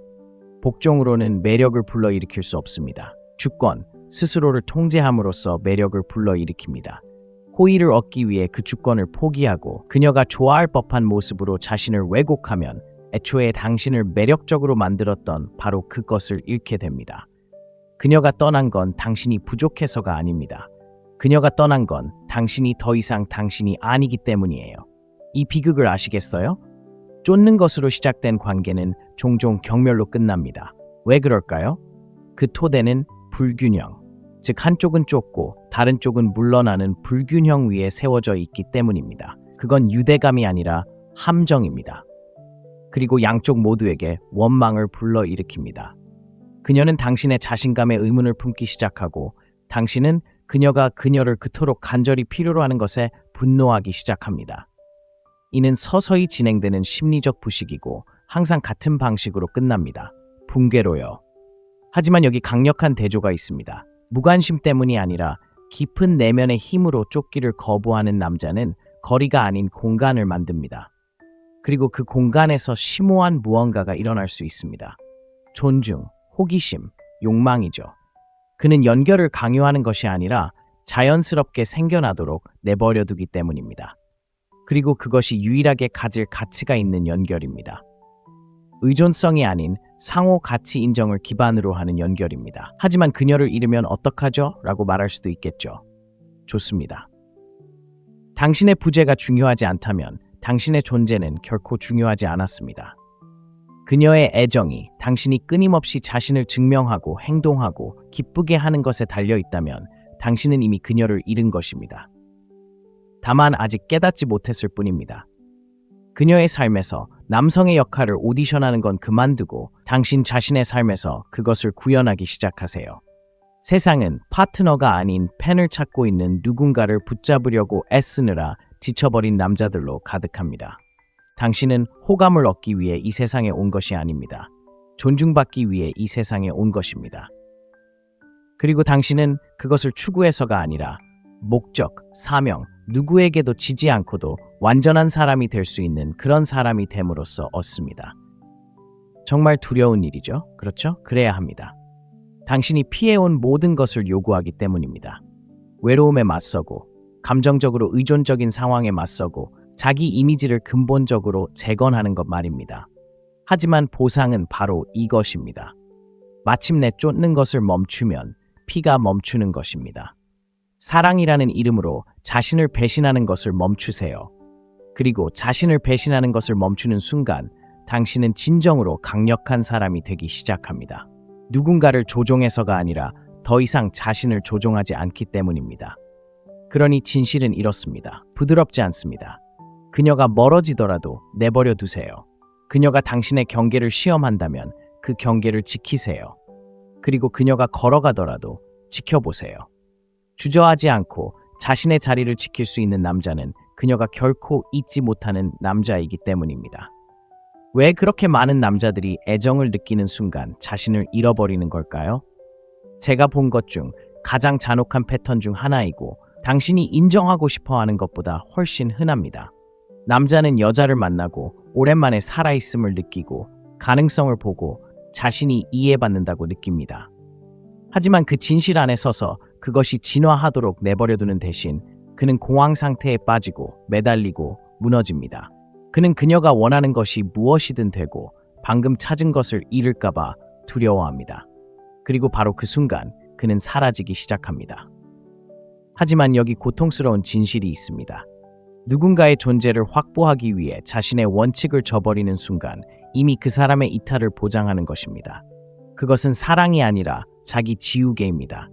복종으로는 매력을 불러일으킬 수 없습니다. 주권, 스스로를 통제함으로써 매력을 불러일으킵니다. 호의를 얻기 위해 그 주권을 포기하고 그녀가 좋아할 법한 모습으로 자신을 왜곡하면 애초에 당신을 매력적으로 만들었던 바로 그것을 잃게 됩니다. 그녀가 떠난 건 당신이 부족해서가 아닙니다. 그녀가 떠난 건 당신이 더 이상 당신이 아니기 때문이에요. 이 비극을 아시겠어요? 쫓는 것으로 시작된 관계는 종종 경멸로 끝납니다. 왜 그럴까요? 그 토대는 불균형, 즉 한쪽은 쫓고 다른 쪽은 물러나는 불균형 위에 세워져 있기 때문입니다. 그건 유대감이 아니라 함정입니다. 그리고 양쪽 모두에게 원망을 불러일으킵니다. 그녀는 당신의 자신감에 의문을 품기 시작하고 당신은 그녀가 그녀를 그토록 간절히 필요로 하는 것에 분노하기 시작합니다. 이는 서서히 진행되는 심리적 부식이고 항상 같은 방식으로 끝납니다. 붕괴로요. 하지만 여기 강력한 대조가 있습니다. 무관심 때문이 아니라 깊은 내면의 힘으로 쫓기를 거부하는 남자는 거리가 아닌 공간을 만듭니다. 그리고 그 공간에서 심오한 무언가가 일어날 수 있습니다. 존중, 호기심, 욕망이죠. 그는 연결을 강요하는 것이 아니라 자연스럽게 생겨나도록 내버려두기 때문입니다. 그리고 그것이 유일하게 가질 가치가 있는 연결입니다. 의존성이 아닌 상호 가치 인정을 기반으로 하는 연결입니다. 하지만 그녀를 잃으면 어떡하죠? 라고 말할 수도 있겠죠. 좋습니다. 당신의 부재가 중요하지 않다면 당신의 존재는 결코 중요하지 않았습니다. 그녀의 애정이 당신이 끊임없이 자신을 증명하고 행동하고 기쁘게 하는 것에 달려 있다면 당신은 이미 그녀를 잃은 것입니다. 다만 아직 깨닫지 못했을 뿐입니다. 그녀의 삶에서 남성의 역할을 오디션하는 건 그만두고 당신 자신의 삶에서 그것을 구현하기 시작하세요. 세상은 파트너가 아닌 팬을 찾고 있는 누군가를 붙잡으려고 애쓰느라 지쳐버린 남자들로 가득합니다. 당신은 호감을 얻기 위해 이 세상에 온 것이 아닙니다. 존중받기 위해 이 세상에 온 것입니다. 그리고 당신은 그것을 추구해서가 아니라 목적, 사명, 누구에게도 지지 않고도 완전한 사람이 될 수 있는 그런 사람이 됨으로써 얻습니다. 정말 두려운 일이죠. 그렇죠? 그래야 합니다. 당신이 피해온 모든 것을 요구하기 때문입니다. 외로움에 맞서고, 감정적으로 의존적인 상황에 맞서고, 자기 이미지를 근본적으로 재건하는 것 말입니다. 하지만 보상은 바로 이것입니다. 마침내 쫓는 것을 멈추면 피가 멈추는 것입니다. 사랑이라는 이름으로 자신을 배신하는 것을 멈추세요. 그리고 자신을 배신하는 것을 멈추는 순간 당신은 진정으로 강력한 사람이 되기 시작합니다. 누군가를 조종해서가 아니라 더 이상 자신을 조종하지 않기 때문입니다. 그러니 진실은 이렇습니다. 부드럽지 않습니다. 그녀가 멀어지더라도 내버려 두세요. 그녀가 당신의 경계를 시험한다면 그 경계를 지키세요. 그리고 그녀가 걸어가더라도 지켜보세요. 주저하지 않고 자신의 자리를 지킬 수 있는 남자는 그녀가 결코 잊지 못하는 남자이기 때문입니다. 왜 그렇게 많은 남자들이 애정을 느끼는 순간 자신을 잃어버리는 걸까요? 제가 본 것 중 가장 잔혹한 패턴 중 하나이고 당신이 인정하고 싶어 하는 것보다 훨씬 흔합니다. 남자는 여자를 만나고 오랜만에 살아있음을 느끼고 가능성을 보고 자신이 이해받는다고 느낍니다. 하지만 그 진실 안에 서서 그것이 진화하도록 내버려두는 대신 그는 공황 상태에 빠지고 매달리고 무너집니다. 그는 그녀가 원하는 것이 무엇이든 되고 방금 찾은 것을 잃을까봐 두려워합니다. 그리고 바로 그 순간 그는 사라지기 시작합니다. 하지만 여기 고통스러운 진실이 있습니다. 누군가의 존재를 확보하기 위해 자신의 원칙을 저버리는 순간 이미 그 사람의 이탈을 보장하는 것입니다. 그것은 사랑이 아니라 자기 지우개입니다.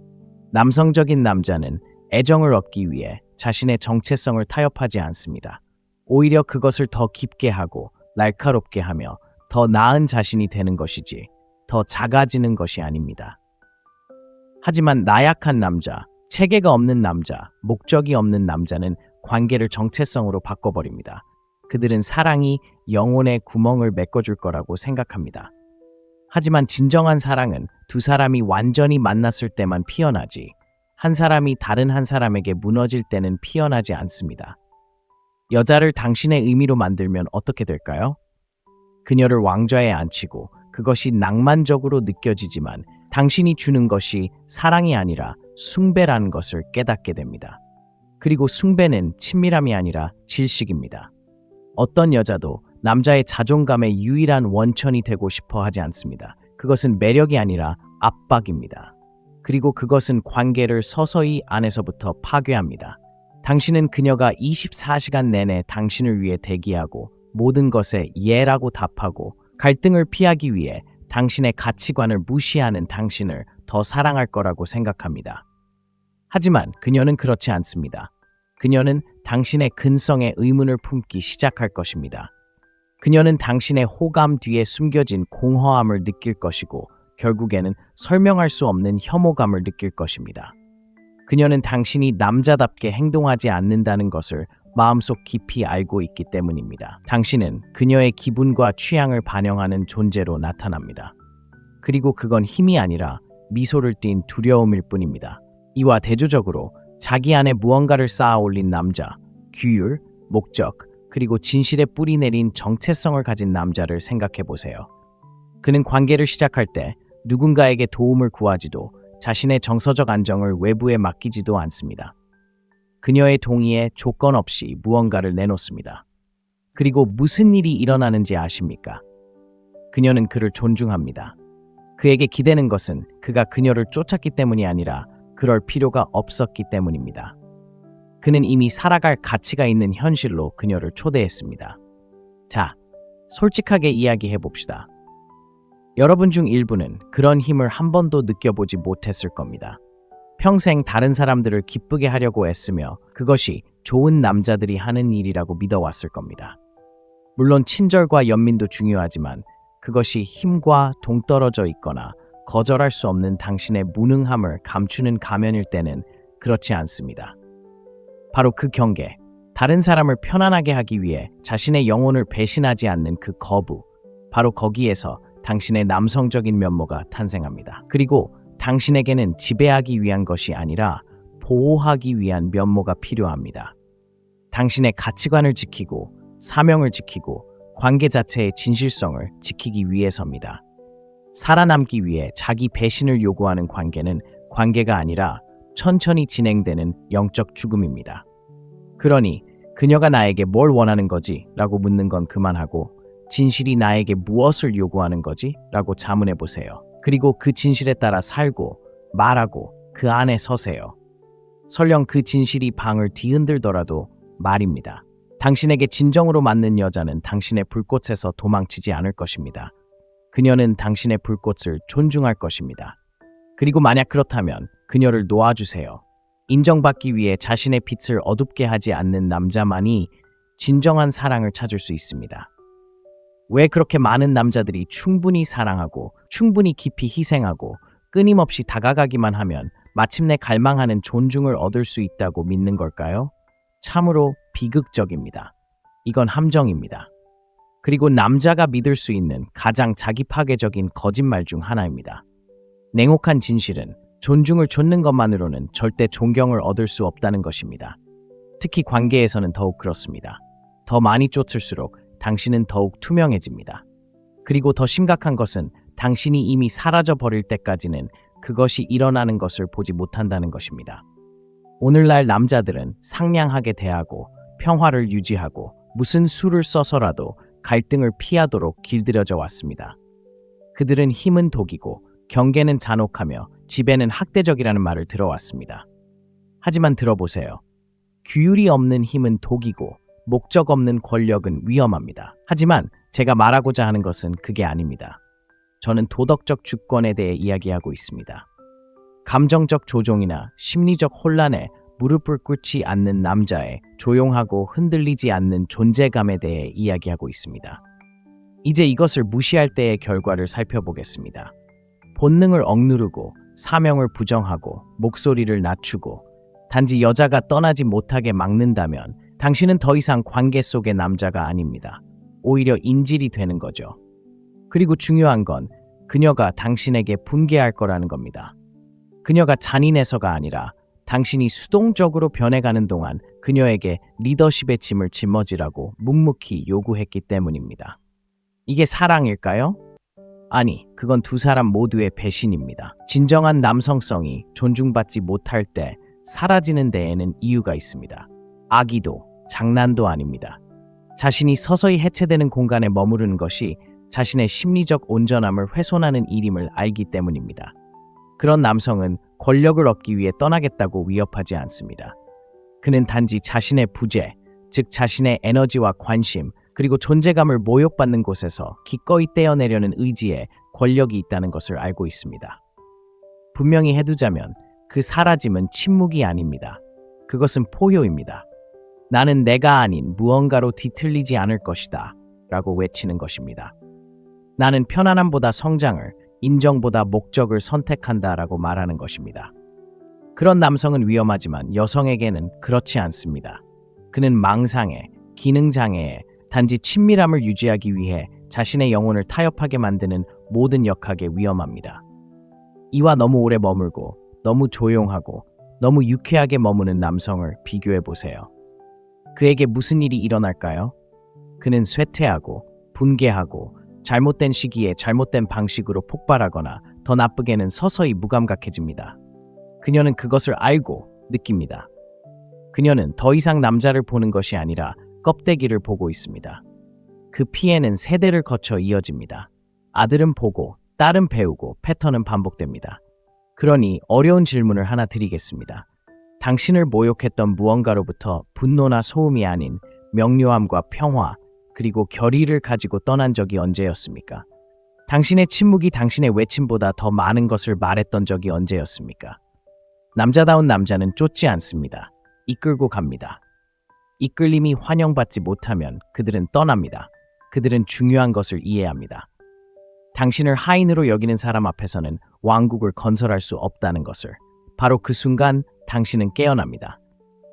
남성적인 남자는 애정을 얻기 위해 자신의 정체성을 타협하지 않습니다. 오히려 그것을 더 깊게 하고 날카롭게 하며 더 나은 자신이 되는 것이지 더 작아지는 것이 아닙니다. 하지만 나약한 남자, 체계가 없는 남자, 목적이 없는 남자는 관계를 정체성으로 바꿔버립니다. 그들은 사랑이 영혼의 구멍을 메꿔줄 거라고 생각합니다. 하지만 진정한 사랑은 두 사람이 완전히 만났을 때만 피어나지 한 사람이 다른 한 사람에게 무너질 때는 피어나지 않습니다. 여자를 당신의 의미로 만들면 어떻게 될까요? 그녀를 왕좌에 앉히고 그것이 낭만적으로 느껴지지만 당신이 주는 것이 사랑이 아니라 숭배라는 것을 깨닫게 됩니다. 그리고 숭배는 친밀함이 아니라 질식입니다. 어떤 여자도 남자의 자존감의 유일한 원천이 되고 싶어 하지 않습니다. 그것은 매력이 아니라 압박입니다. 그리고 그것은 관계를 서서히 안에서부터 파괴합니다. 당신은 그녀가 24시간 내내 당신을 위해 대기하고 모든 것에 예라고 답하고 갈등을 피하기 위해 당신의 가치관을 무시하는 당신을 더 사랑할 거라고 생각합니다. 하지만 그녀는 그렇지 않습니다. 그녀는 당신의 근성에 의문을 품기 시작할 것입니다. 그녀는 당신의 호감 뒤에 숨겨진 공허함을 느낄 것이고 결국에는 설명할 수 없는 혐오감을 느낄 것입니다. 그녀는 당신이 남자답게 행동하지 않는다는 것을 마음속 깊이 알고 있기 때문입니다. 당신은 그녀의 기분과 취향을 반영하는 존재로 나타납니다. 그리고 그건 힘이 아니라 미소를 띤 두려움일 뿐입니다. 이와 대조적으로 자기 안에 무언가를 쌓아 올린 남자, 규율, 목적, 그리고 진실에 뿌리 내린 정체성을 가진 남자를 생각해 보세요. 그는 관계를 시작할 때 누군가에게 도움을 구하지도 자신의 정서적 안정을 외부에 맡기지도 않습니다. 그녀의 동의에 조건 없이 무언가를 내놓습니다. 그리고 무슨 일이 일어나는지 아십니까? 그녀는 그를 존중합니다. 그에게 기대는 것은 그가 그녀를 쫓았기 때문이 아니라 그럴 필요가 없었기 때문입니다. 그는 이미 살아갈 가치가 있는 현실로 그녀를 초대했습니다. 자, 솔직하게 이야기해 봅시다. 여러분 중 일부는 그런 힘을 한 번도 느껴보지 못했을 겁니다. 평생 다른 사람들을 기쁘게 하려고 애쓰며 그것이 좋은 남자들이 하는 일이라고 믿어왔을 겁니다. 물론 친절과 연민도 중요하지만 그것이 힘과 동떨어져 있거나 거절할 수 없는 당신의 무능함을 감추는 가면일 때는 그렇지 않습니다. 바로 그 경계, 다른 사람을 편안하게 하기 위해 자신의 영혼을 배신하지 않는 그 거부, 바로 거기에서 당신의 남성적인 면모가 탄생합니다. 그리고 당신에게는 지배하기 위한 것이 아니라 보호하기 위한 면모가 필요합니다. 당신의 가치관을 지키고 사명을 지키고 관계 자체의 진실성을 지키기 위해서입니다. 살아남기 위해 자기 배신을 요구하는 관계는 관계가 아니라 천천히 진행되는 영적 죽음입니다. 그러니 그녀가 나에게 뭘 원하는 거지? 라고 묻는 건 그만하고 진실이 나에게 무엇을 요구하는 거지? 라고 자문해 보세요. 그리고 그 진실에 따라 살고 말하고 그 안에 서세요. 설령 그 진실이 방을 뒤흔들더라도 말입니다. 당신에게 진정으로 맞는 여자는 당신의 불꽃에서 도망치지 않을 것입니다. 그녀는 당신의 불꽃을 존중할 것입니다. 그리고 만약 그렇다면 그녀를 놓아주세요. 인정받기 위해 자신의 빛을 어둡게 하지 않는 남자만이 진정한 사랑을 찾을 수 있습니다. 왜 그렇게 많은 남자들이 충분히 사랑하고 충분히 깊이 희생하고 끊임없이 다가가기만 하면 마침내 갈망하는 존중을 얻을 수 있다고 믿는 걸까요? 참으로 비극적입니다. 이건 함정입니다. 그리고 남자가 믿을 수 있는 가장 자기 파괴적인 거짓말 중 하나입니다. 냉혹한 진실은 존중을 줬는 것만으로는 절대 존경을 얻을 수 없다는 것입니다. 특히 관계에서는 더욱 그렇습니다. 더 많이 쫓을수록 당신은 더욱 투명해집니다. 그리고 더 심각한 것은 당신이 이미 사라져 버릴 때까지는 그것이 일어나는 것을 보지 못한다는 것입니다. 오늘날 남자들은 상냥하게 대하고 평화를 유지하고 무슨 수를 써서라도 갈등을 피하도록 길들여져 왔습니다. 그들은 힘은 독이고 경계는 잔혹하며 지배는 학대적이라는 말을 들어왔습니다. 하지만 들어보세요. 규율이 없는 힘은 독이고 목적 없는 권력은 위험합니다. 하지만 제가 말하고자 하는 것은 그게 아닙니다. 저는 도덕적 주권에 대해 이야기하고 있습니다. 감정적 조종이나 심리적 혼란에 무릎을 꿇지 않는 남자의 조용하고 흔들리지 않는 존재감에 대해 이야기하고 있습니다. 이제 이것을 무시할 때의 결과를 살펴보겠습니다. 본능을 억누르고 사명을 부정하고 목소리를 낮추고 단지 여자가 떠나지 못하게 막는다면 당신은 더 이상 관계 속의 남자가 아닙니다. 오히려 인질이 되는 거죠. 그리고 중요한 건 그녀가 당신에게 분개할 거라는 겁니다. 그녀가 잔인해서가 아니라 당신이 수동적으로 변해가는 동안 그녀에게 리더십의 짐을 짊어지라고 묵묵히 요구했기 때문입니다. 이게 사랑일까요? 아니, 그건 두 사람 모두의 배신입니다. 진정한 남성성이 존중받지 못할 때 사라지는 데에는 이유가 있습니다. 악의도, 장난도 아닙니다. 자신이 서서히 해체되는 공간에 머무르는 것이 자신의 심리적 온전함을 훼손하는 일임을 알기 때문입니다. 그런 남성은 권력을 얻기 위해 떠나겠다고 위협하지 않습니다. 그는 단지 자신의 부재, 즉 자신의 에너지와 관심, 그리고 존재감을 모욕받는 곳에서 기꺼이 떼어내려는 의지에 권력이 있다는 것을 알고 있습니다. 분명히 해두자면 그 사라짐은 침묵이 아닙니다. 그것은 포효입니다. 나는 내가 아닌 무언가로 뒤틀리지 않을 것이다 라고 외치는 것입니다. 나는 편안함보다 성장을, 인정보다 목적을 선택한다 라고 말하는 것입니다. 그런 남성은 위험하지만 여성에게는 그렇지 않습니다. 그는 망상에, 기능장애에, 단지 친밀함을 유지하기 위해 자신의 영혼을 타협하게 만드는 모든 역학에 위험합니다. 이와 너무 오래 머물고, 너무 조용하고, 너무 유쾌하게 머무는 남성을 비교해 보세요. 그에게 무슨 일이 일어날까요? 그는 쇠퇴하고, 분개하고, 잘못된 시기에 잘못된 방식으로 폭발하거나 더 나쁘게는 서서히 무감각해집니다. 그녀는 그것을 알고 느낍니다. 그녀는 더 이상 남자를 보는 것이 아니라 껍데기를 보고 있습니다. 그 피해는 세대를 거쳐 이어집니다. 아들은 보고, 딸은 배우고, 패턴은 반복됩니다. 그러니 어려운 질문을 하나 드리겠습니다. 당신을 모욕했던 무언가로부터 분노나 소음이 아닌 명료함과 평화, 그리고 결의를 가지고 떠난 적이 언제였습니까? 당신의 침묵이 당신의 외침보다 더 많은 것을 말했던 적이 언제였습니까? 남자다운 남자는 쫓지 않습니다. 이끌고 갑니다. 이끌림이 환영받지 못하면 그들은 떠납니다. 그들은 중요한 것을 이해합니다. 당신을 하인으로 여기는 사람 앞에서는 왕국을 건설할 수 없다는 것을. 바로 그 순간 당신은 깨어납니다.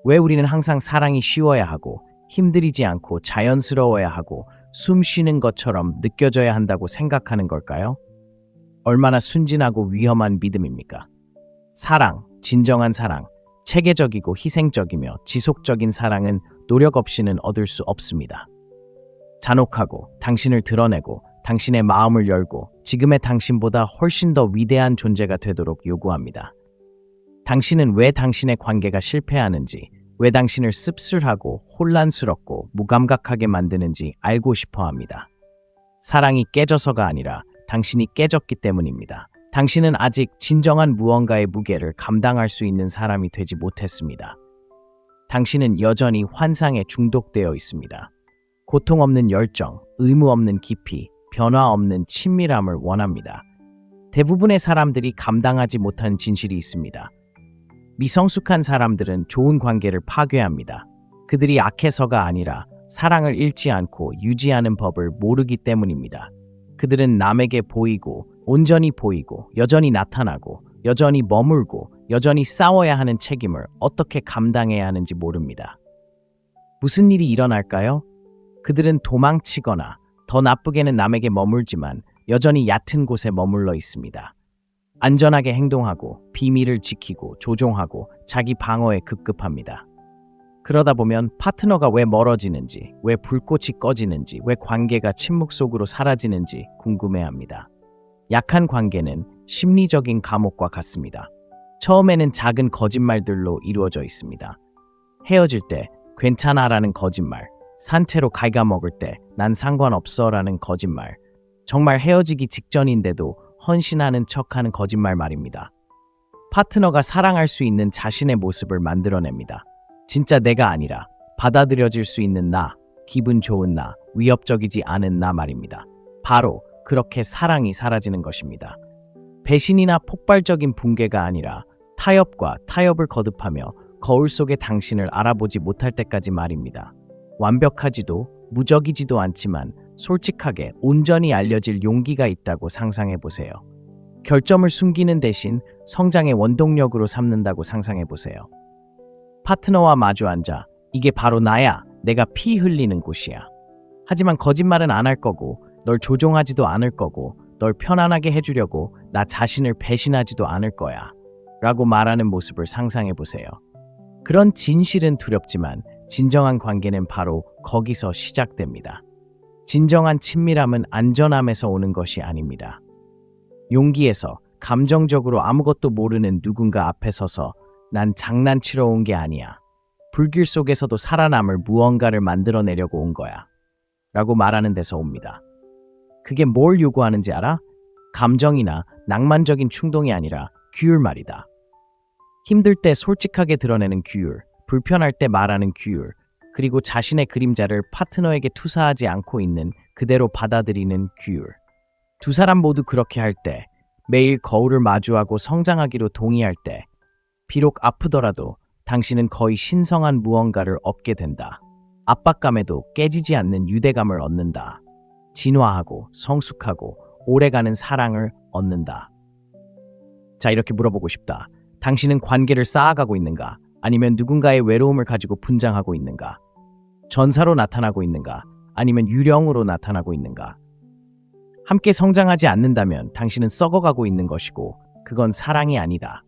왜 우리는 항상 사랑이 쉬워야 하고 힘들이지 않고 자연스러워야 하고 숨 쉬는 것처럼 느껴져야 한다고 생각하는 걸까요? 얼마나 순진하고 위험한 믿음입니까? 사랑, 진정한 사랑, 체계적이고 희생적이며 지속적인 사랑은 노력 없이는 얻을 수 없습니다. 잔혹하고 당신을 드러내고 당신의 마음을 열고 지금의 당신보다 훨씬 더 위대한 존재가 되도록 요구합니다. 당신은 왜 당신의 관계가 실패하는지, 왜 당신을 씁쓸하고 혼란스럽고 무감각하게 만드는지 알고 싶어 합니다. 사랑이 깨져서가 아니라 당신이 깨졌기 때문입니다. 당신은 아직 진정한 무언가의 무게를 감당할 수 있는 사람이 되지 못했습니다. 당신은 여전히 환상에 중독되어 있습니다. 고통 없는 열정, 의무 없는 깊이, 변화 없는 친밀함을 원합니다. 대부분의 사람들이 감당하지 못한 진실이 있습니다. 미성숙한 사람들은 좋은 관계를 파괴합니다. 그들이 악해서가 아니라 사랑을 잃지 않고 유지하는 법을 모르기 때문입니다. 그들은 남에게 보이고, 온전히 보이고, 여전히 나타나고, 여전히 머물고, 여전히 싸워야 하는 책임을 어떻게 감당해야 하는지 모릅니다. 무슨 일이 일어날까요? 그들은 도망치거나 더 나쁘게는 남에게 머물지만 여전히 얕은 곳에 머물러 있습니다. 안전하게 행동하고 비밀을 지키고 조종하고 자기 방어에 급급합니다. 그러다 보면 파트너가 왜 멀어지는지, 왜 불꽃이 꺼지는지, 왜 관계가 침묵 속으로 사라지는지 궁금해합니다. 약한 관계는 심리적인 감옥과 같습니다. 처음에는 작은 거짓말들로 이루어져 있습니다. 헤어질 때 괜찮아라는 거짓말, 산채로 갉아먹을 때 난 상관없어라는 거짓말, 정말 헤어지기 직전인데도 헌신하는 척하는 거짓말 말입니다. 파트너가 사랑할 수 있는 자신의 모습을 만들어냅니다. 진짜 내가 아니라 받아들여질 수 있는 나, 기분 좋은 나, 위협적이지 않은 나 말입니다. 바로 그렇게 사랑이 사라지는 것입니다. 배신이나 폭발적인 붕괴가 아니라 타협과 타협을 거듭하며 거울 속의 당신을 알아보지 못할 때까지 말입니다. 완벽하지도 무적이지도 않지만 솔직하게 온전히 알려질 용기가 있다고 상상해보세요. 결점을 숨기는 대신 성장의 원동력으로 삼는다고 상상해보세요. 파트너와 마주 앉아 이게 바로 나야, 내가 피 흘리는 곳이야. 하지만 거짓말은 안 할 거고 널 조종하지도 않을 거고 널 편안하게 해주려고 나 자신을 배신하지도 않을 거야 라고 말하는 모습을 상상해보세요. 그런 진실은 두렵지만 진정한 관계는 바로 거기서 시작됩니다. 진정한 친밀함은 안전함에서 오는 것이 아닙니다. 용기에서, 감정적으로 아무것도 모르는 누군가 앞에 서서 난 장난치러 온 게 아니야. 불길 속에서도 살아남을 무언가를 만들어내려고 온 거야. 라고 말하는 데서 옵니다. 그게 뭘 요구하는지 알아? 감정이나 낭만적인 충동이 아니라 규율 말이다. 힘들 때 솔직하게 드러내는 규율, 불편할 때 말하는 규율, 그리고 자신의 그림자를 파트너에게 투사하지 않고 있는 그대로 받아들이는 규율. 두 사람 모두 그렇게 할 때, 매일 거울을 마주하고 성장하기로 동의할 때, 비록 아프더라도 당신은 거의 신성한 무언가를 얻게 된다. 압박감에도 깨지지 않는 유대감을 얻는다. 진화하고 성숙하고 오래가는 사랑을 얻는다. 자, 이렇게 물어보고 싶다. 당신은 관계를 쌓아가고 있는가? 아니면 누군가의 외로움을 가지고 분장하고 있는가? 전사로 나타나고 있는가? 아니면 유령으로 나타나고 있는가? 함께 성장하지 않는다면 당신은 썩어가고 있는 것이고 그건 사랑이 아니다.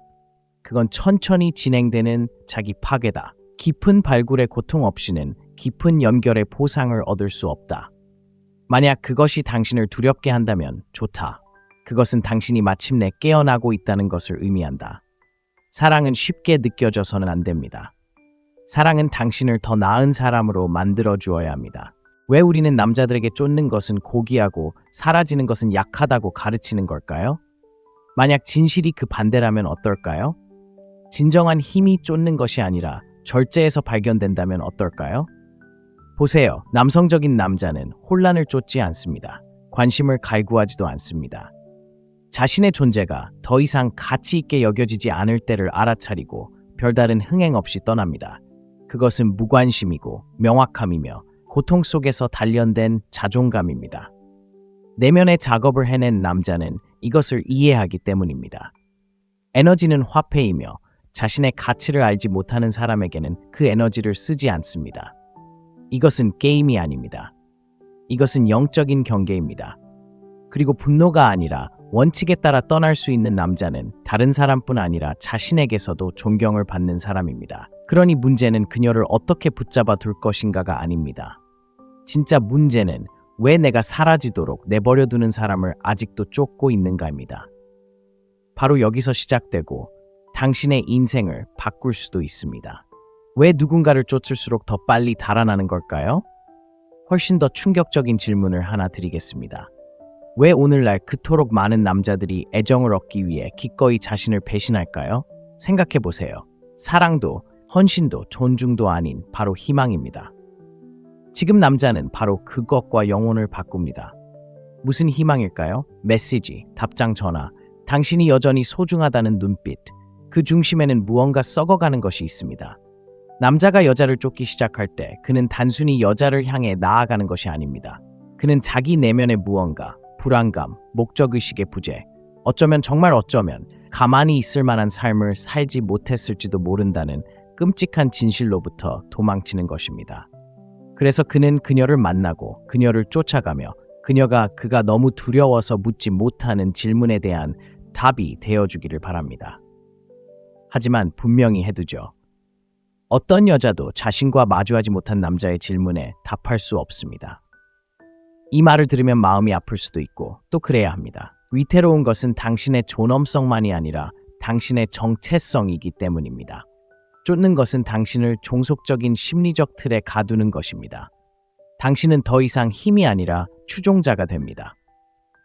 그건 천천히 진행되는 자기 파괴다. 깊은 발굴의 고통 없이는 깊은 연결의 보상을 얻을 수 없다. 만약 그것이 당신을 두렵게 한다면 좋다. 그것은 당신이 마침내 깨어나고 있다는 것을 의미한다. 사랑은 쉽게 느껴져서는 안 됩니다. 사랑은 당신을 더 나은 사람으로 만들어 주어야 합니다. 왜 우리는 남자들에게 쫓는 것은 고귀하고 사라지는 것은 약하다고 가르치는 걸까요? 만약 진실이 그 반대라면 어떨까요? 진정한 힘이 쫓는 것이 아니라 절제에서 발견된다면 어떨까요? 보세요. 남성적인 남자는 혼란을 쫓지 않습니다. 관심을 갈구하지도 않습니다. 자신의 존재가 더 이상 가치 있게 여겨지지 않을 때를 알아차리고 별다른 흥행 없이 떠납니다. 그것은 무관심이고 명확함이며 고통 속에서 단련된 자존감입니다. 내면의 작업을 해낸 남자는 이것을 이해하기 때문입니다. 에너지는 화폐이며 자신의 가치를 알지 못하는 사람에게는 그 에너지를 쓰지 않습니다. 이것은 게임이 아닙니다. 이것은 영적인 경계입니다. 그리고 분노가 아니라 원칙에 따라 떠날 수 있는 남자는 다른 사람뿐 아니라 자신에게서도 존경을 받는 사람입니다. 그러니 문제는 그녀를 어떻게 붙잡아 둘 것인가가 아닙니다. 진짜 문제는 왜 내가 사라지도록 내버려 두는 사람을 아직도 쫓고 있는가입니다. 바로 여기서 시작되고 당신의 인생을 바꿀 수도 있습니다. 왜 누군가를 쫓을수록 더 빨리 달아나는 걸까요? 훨씬 더 충격적인 질문을 하나 드리겠습니다. 왜 오늘날 그토록 많은 남자들이 애정을 얻기 위해 기꺼이 자신을 배신할까요? 생각해 보세요. 사랑도, 헌신도, 존중도 아닌 바로 희망입니다. 지금 남자는 바로 그것과 영혼을 바꿉니다. 무슨 희망일까요? 메시지, 답장 전화, 당신이 여전히 소중하다는 눈빛, 그 중심에는 무언가 썩어가는 것이 있습니다. 남자가 여자를 쫓기 시작할 때 그는 단순히 여자를 향해 나아가는 것이 아닙니다. 그는 자기 내면의 무언가, 불안감, 목적의식의 부재, 어쩌면 정말 어쩌면 가만히 있을 만한 삶을 살지 못했을지도 모른다는 끔찍한 진실로부터 도망치는 것입니다. 그래서 그는 그녀를 만나고 그녀를 쫓아가며 그가 너무 두려워서 묻지 못하는 질문에 대한 답이 되어주기를 바랍니다. 하지만 분명히 해두죠. 어떤 여자도 자신과 마주하지 못한 남자의 질문에 답할 수 없습니다. 이 말을 들으면 마음이 아플 수도 있고 또 그래야 합니다. 위태로운 것은 당신의 존엄성만이 아니라 당신의 정체성이기 때문입니다. 쫓는 것은 당신을 종속적인 심리적 틀에 가두는 것입니다. 당신은 더 이상 힘이 아니라 추종자가 됩니다.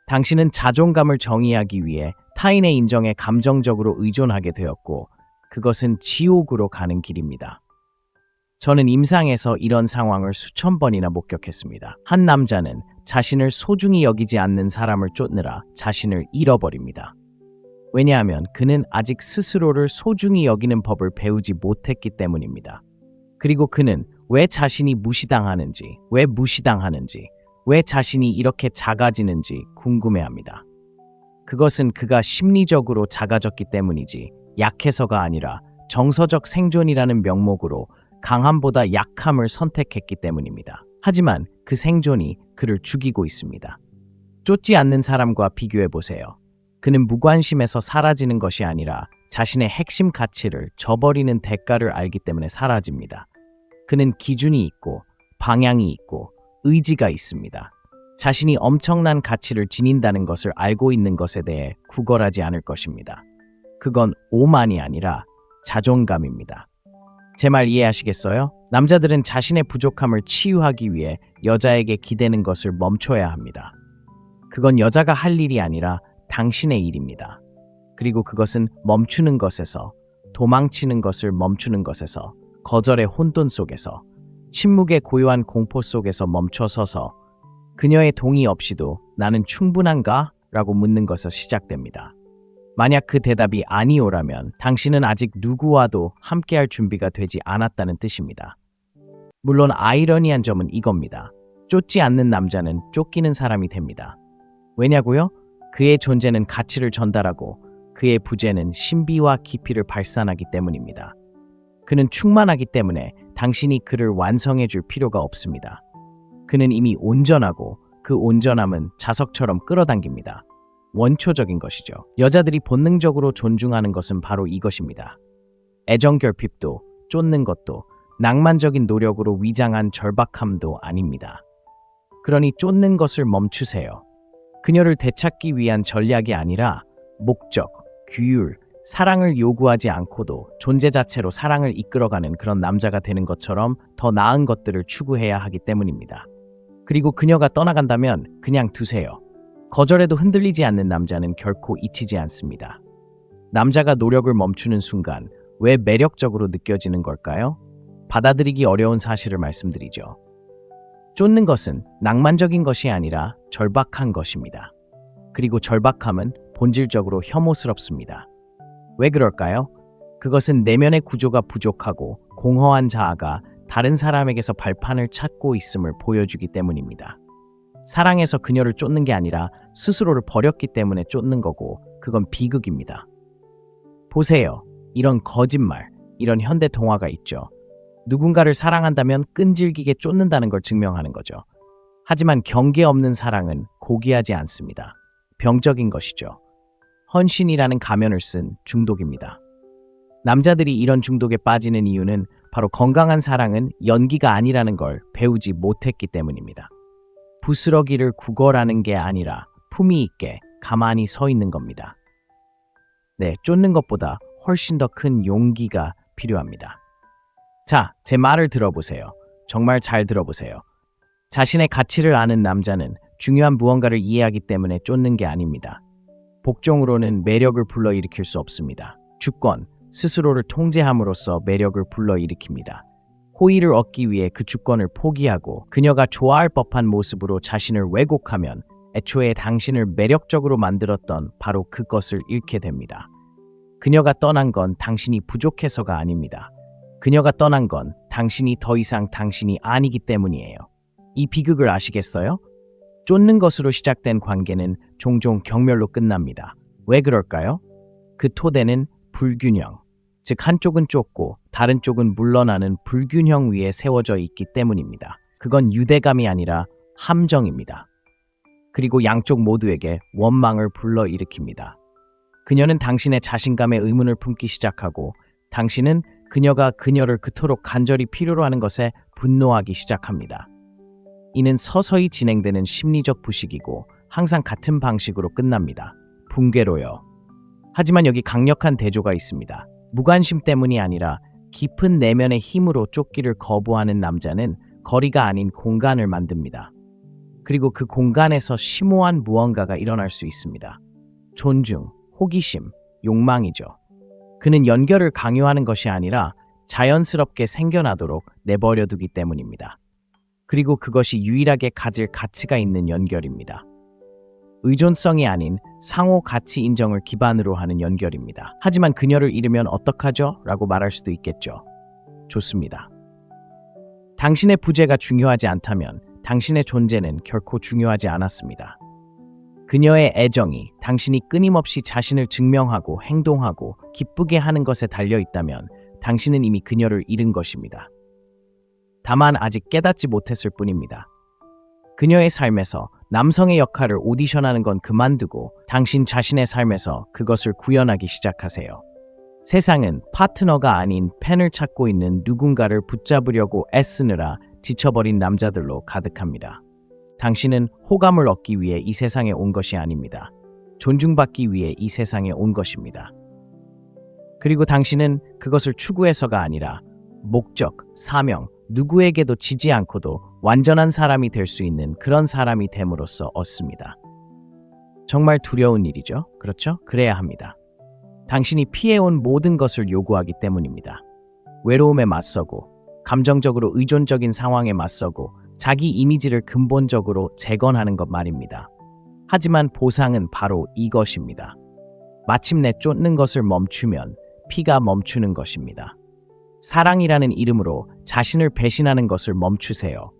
당신은 자존감을 정의하기 위해 타인의 인정에 감정적으로 의존하게 되었고 그것은 지옥으로 가는 길입니다. 저는 임상에서 이런 상황을 수천 번이나 목격했습니다. 한 남자는 자신을 소중히 여기지 않는 사람을 쫓느라 자신을 잃어버립니다. 왜냐하면 그는 아직 스스로를 소중히 여기는 법을 배우지 못했기 때문입니다. 그리고 그는 왜 자신이 무시당하는지, 왜 자신이 이렇게 작아지는지 궁금해합니다. 그것은 그가 심리적으로 작아졌기 때문이지 약해서가 아니라 정서적 생존이라는 명목으로 강함보다 약함을 선택했기 때문입니다. 하지만 그 생존이 그를 죽이고 있습니다. 쫓지 않는 사람과 비교해보세요. 그는 무관심에서 사라지는 것이 아니라 자신의 핵심 가치를 저버리는 대가를 알기 때문에 사라집니다. 그는 기준이 있고 방향이 있고 의지가 있습니다. 자신이 엄청난 가치를 지닌다는 것을 알고 있는 것에 대해 구걸하지 않을 것입니다. 그건 오만이 아니라 자존감입니다. 제 말 이해하시겠어요? 남자들은 자신의 부족함을 치유하기 위해 여자에게 기대는 것을 멈춰야 합니다. 그건 여자가 할 일이 아니라 당신의 일입니다. 그리고 그것은 멈추는 것에서, 도망치는 것을 멈추는 것에서, 거절의 혼돈 속에서, 침묵의 고요한 공포 속에서 멈춰서서 그녀의 동의 없이도 나는 충분한가? 라고 묻는 것에서 시작됩니다. 만약 그 대답이 아니오라면 당신은 아직 누구와도 함께할 준비가 되지 않았다는 뜻입니다. 물론 아이러니한 점은 이겁니다. 쫓지 않는 남자는 쫓기는 사람이 됩니다. 왜냐고요? 그의 존재는 가치를 전달하고 그의 부재는 신비와 깊이를 발산하기 때문입니다. 그는 충만하기 때문에 당신이 그를 완성해 줄 필요가 없습니다. 그는 이미 온전하고 그 온전함은 자석처럼 끌어당깁니다. 원초적인 것이죠. 여자들이 본능적으로 존중하는 것은 바로 이것입니다. 애정결핍도, 쫓는 것도, 낭만적인 노력으로 위장한 절박함도 아닙니다. 그러니 쫓는 것을 멈추세요. 그녀를 되찾기 위한 전략이 아니라 목적, 규율, 사랑을 요구하지 않고도 존재 자체로 사랑을 이끌어가는 그런 남자가 되는 것처럼 더 나은 것들을 추구해야 하기 때문입니다. 그리고 그녀가 떠나간다면 그냥 두세요. 거절에도 흔들리지 않는 남자는 결코 잊히지 않습니다. 남자가 노력을 멈추는 순간 왜 매력적으로 느껴지는 걸까요? 받아들이기 어려운 사실을 말씀드리죠. 쫓는 것은 낭만적인 것이 아니라 절박한 것입니다. 그리고 절박함은 본질적으로 혐오스럽습니다. 왜 그럴까요? 그것은 내면의 구조가 부족하고 공허한 자아가 다른 사람에게서 발판을 찾고 있음을 보여주기 때문입니다. 사랑해서 그녀를 쫓는 게 아니라 스스로를 버렸기 때문에 쫓는 거고 그건 비극입니다. 보세요. 이런 거짓말, 이런 현대 동화가 있죠. 누군가를 사랑한다면 끈질기게 쫓는다는 걸 증명하는 거죠. 하지만 경계 없는 사랑은 고귀하지 않습니다. 병적인 것이죠. 헌신이라는 가면을 쓴 중독입니다. 남자들이 이런 중독에 빠지는 이유는 바로 건강한 사랑은 연기가 아니라는 걸 배우지 못했기 때문입니다. 부스러기를 구걸하는 게 아니라 품위 있게 가만히 서 있는 겁니다. 네, 쫓는 것보다 훨씬 더 큰 용기가 필요합니다. 자, 제 말을 들어보세요. 정말 잘 들어보세요. 자신의 가치를 아는 남자는 중요한 무언가를 이해하기 때문에 쫓는 게 아닙니다. 복종으로는 매력을 불러일으킬 수 없습니다. 주권, 스스로를 통제함으로써 매력을 불러일으킵니다. 호의를 얻기 위해 그 주권을 포기하고 그녀가 좋아할 법한 모습으로 자신을 왜곡하면 애초에 당신을 매력적으로 만들었던 바로 그것을 잃게 됩니다. 그녀가 떠난 건 당신이 부족해서가 아닙니다. 그녀가 떠난 건 당신이 더 이상 당신이 아니기 때문이에요. 이 비극을 아시겠어요? 쫓는 것으로 시작된 관계는 종종 경멸로 끝납니다. 왜 그럴까요? 그 토대는 불균형, 즉 한쪽은 쫓고 다른 쪽은 물러나는 불균형 위에 세워져 있기 때문입니다. 그건 유대감이 아니라 함정입니다. 그리고 양쪽 모두에게 원망을 불러일으킵니다. 그녀는 당신의 자신감에 의문을 품기 시작하고 당신은 그녀가 그녀를 그토록 간절히 필요로 하는 것에 분노하기 시작합니다. 이는 서서히 진행되는 심리적 부식이고 항상 같은 방식으로 끝납니다. 붕괴로요. 하지만 여기 강력한 대조가 있습니다. 무관심 때문이 아니라 깊은 내면의 힘으로 쫓기를 거부하는 남자는 거리가 아닌 공간을 만듭니다. 그리고 그 공간에서 심오한 무언가가 일어날 수 있습니다. 존중, 호기심, 욕망이죠. 그는 연결을 강요하는 것이 아니라 자연스럽게 생겨나도록 내버려두기 때문입니다. 그리고 그것이 유일하게 가질 가치가 있는 연결입니다. 의존성이 아닌 상호 가치 인정을 기반으로 하는 연결입니다. 하지만 그녀를 잃으면 어떡하죠? 라고 말할 수도 있겠죠. 좋습니다. 당신의 부재가 중요하지 않다면 당신의 존재는 결코 중요하지 않았습니다. 그녀의 애정이 당신이 끊임없이 자신을 증명하고 행동하고 기쁘게 하는 것에 달려있다면 당신은 이미 그녀를 잃은 것입니다. 다만 아직 깨닫지 못했을 뿐입니다. 그녀의 삶에서 남성의 역할을 오디션하는 건 그만두고 당신 자신의 삶에서 그것을 구현하기 시작하세요. 세상은 파트너가 아닌 팬을 찾고 있는 누군가를 붙잡으려고 애쓰느라 지쳐버린 남자들로 가득합니다. 당신은 호감을 얻기 위해 이 세상에 온 것이 아닙니다. 존중받기 위해 이 세상에 온 것입니다. 그리고 당신은 그것을 추구해서가 아니라 목적, 사명, 누구에게도 지지 않고도 완전한 사람이 될 수 있는 그런 사람이 됨으로써 얻습니다. 정말 두려운 일이죠. 그렇죠? 그래야 합니다. 당신이 피해온 모든 것을 요구하기 때문입니다. 외로움에 맞서고, 감정적으로 의존적인 상황에 맞서고, 자기 이미지를 근본적으로 재건하는 것 말입니다. 하지만 보상은 바로 이것입니다. 마침내 쫓는 것을 멈추면 피가 멈추는 것입니다. 사랑이라는 이름으로 자신을 배신하는 것을 멈추세요.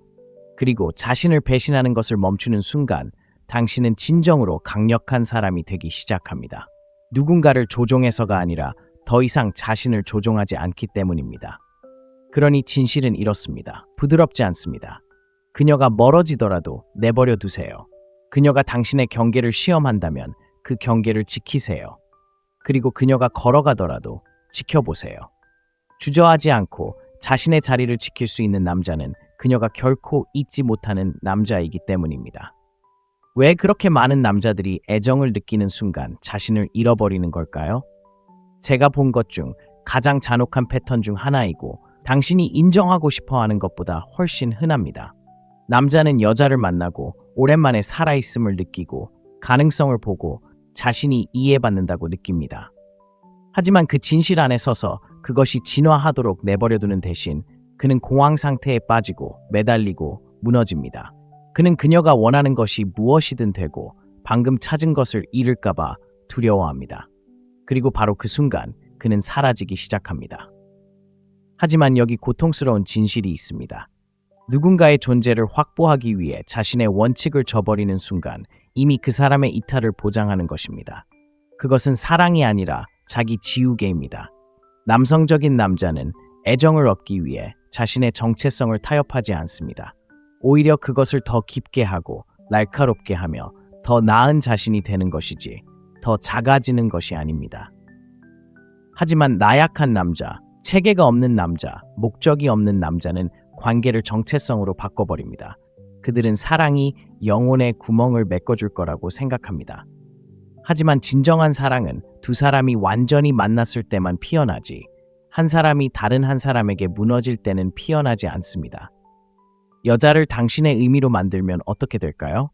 그리고 자신을 배신하는 것을 멈추는 순간 당신은 진정으로 강력한 사람이 되기 시작합니다. 누군가를 조종해서가 아니라 더 이상 자신을 조종하지 않기 때문입니다. 그러니 진실은 이렇습니다. 부드럽지 않습니다. 그녀가 멀어지더라도 내버려 두세요. 그녀가 당신의 경계를 시험한다면 그 경계를 지키세요. 그리고 그녀가 걸어가더라도 지켜보세요. 주저하지 않고 자신의 자리를 지킬 수 있는 남자는 그녀가 결코 잊지 못하는 남자이기 때문입니다. 왜 그렇게 많은 남자들이 애정을 느끼는 순간 자신을 잃어버리는 걸까요? 제가 본 것 중 가장 잔혹한 패턴 중 하나이고 당신이 인정하고 싶어 하는 것보다 훨씬 흔합니다. 남자는 여자를 만나고 오랜만에 살아있음을 느끼고 가능성을 보고 자신이 이해받는다고 느낍니다. 하지만 그 진실 안에 서서 그것이 진화하도록 내버려두는 대신 그는 공황 상태에 빠지고 매달리고 무너집니다. 그는 그녀가 원하는 것이 무엇이든 되고 방금 찾은 것을 잃을까봐 두려워합니다. 그리고 바로 그 순간 그는 사라지기 시작합니다. 하지만 여기 고통스러운 진실이 있습니다. 누군가의 존재를 확보하기 위해 자신의 원칙을 저버리는 순간 이미 그 사람의 이탈을 보장하는 것입니다. 그것은 사랑이 아니라 자기 지우개입니다. 남성적인 남자는 애정을 얻기 위해 자신의 정체성을 타협하지 않습니다. 오히려 그것을 더 깊게 하고 날카롭게 하며 더 나은 자신이 되는 것이지 더 작아지는 것이 아닙니다. 하지만 나약한 남자, 체계가 없는 남자, 목적이 없는 남자는 관계를 정체성으로 바꿔버립니다. 그들은 사랑이 영혼의 구멍을 메꿔줄 거라고 생각합니다. 하지만 진정한 사랑은 두 사람이 완전히 만났을 때만 피어나지 한 사람이 다른 한 사람에게 무너질 때는 피어나지 않습니다. 여자를 당신의 의미로 만들면 어떻게 될까요?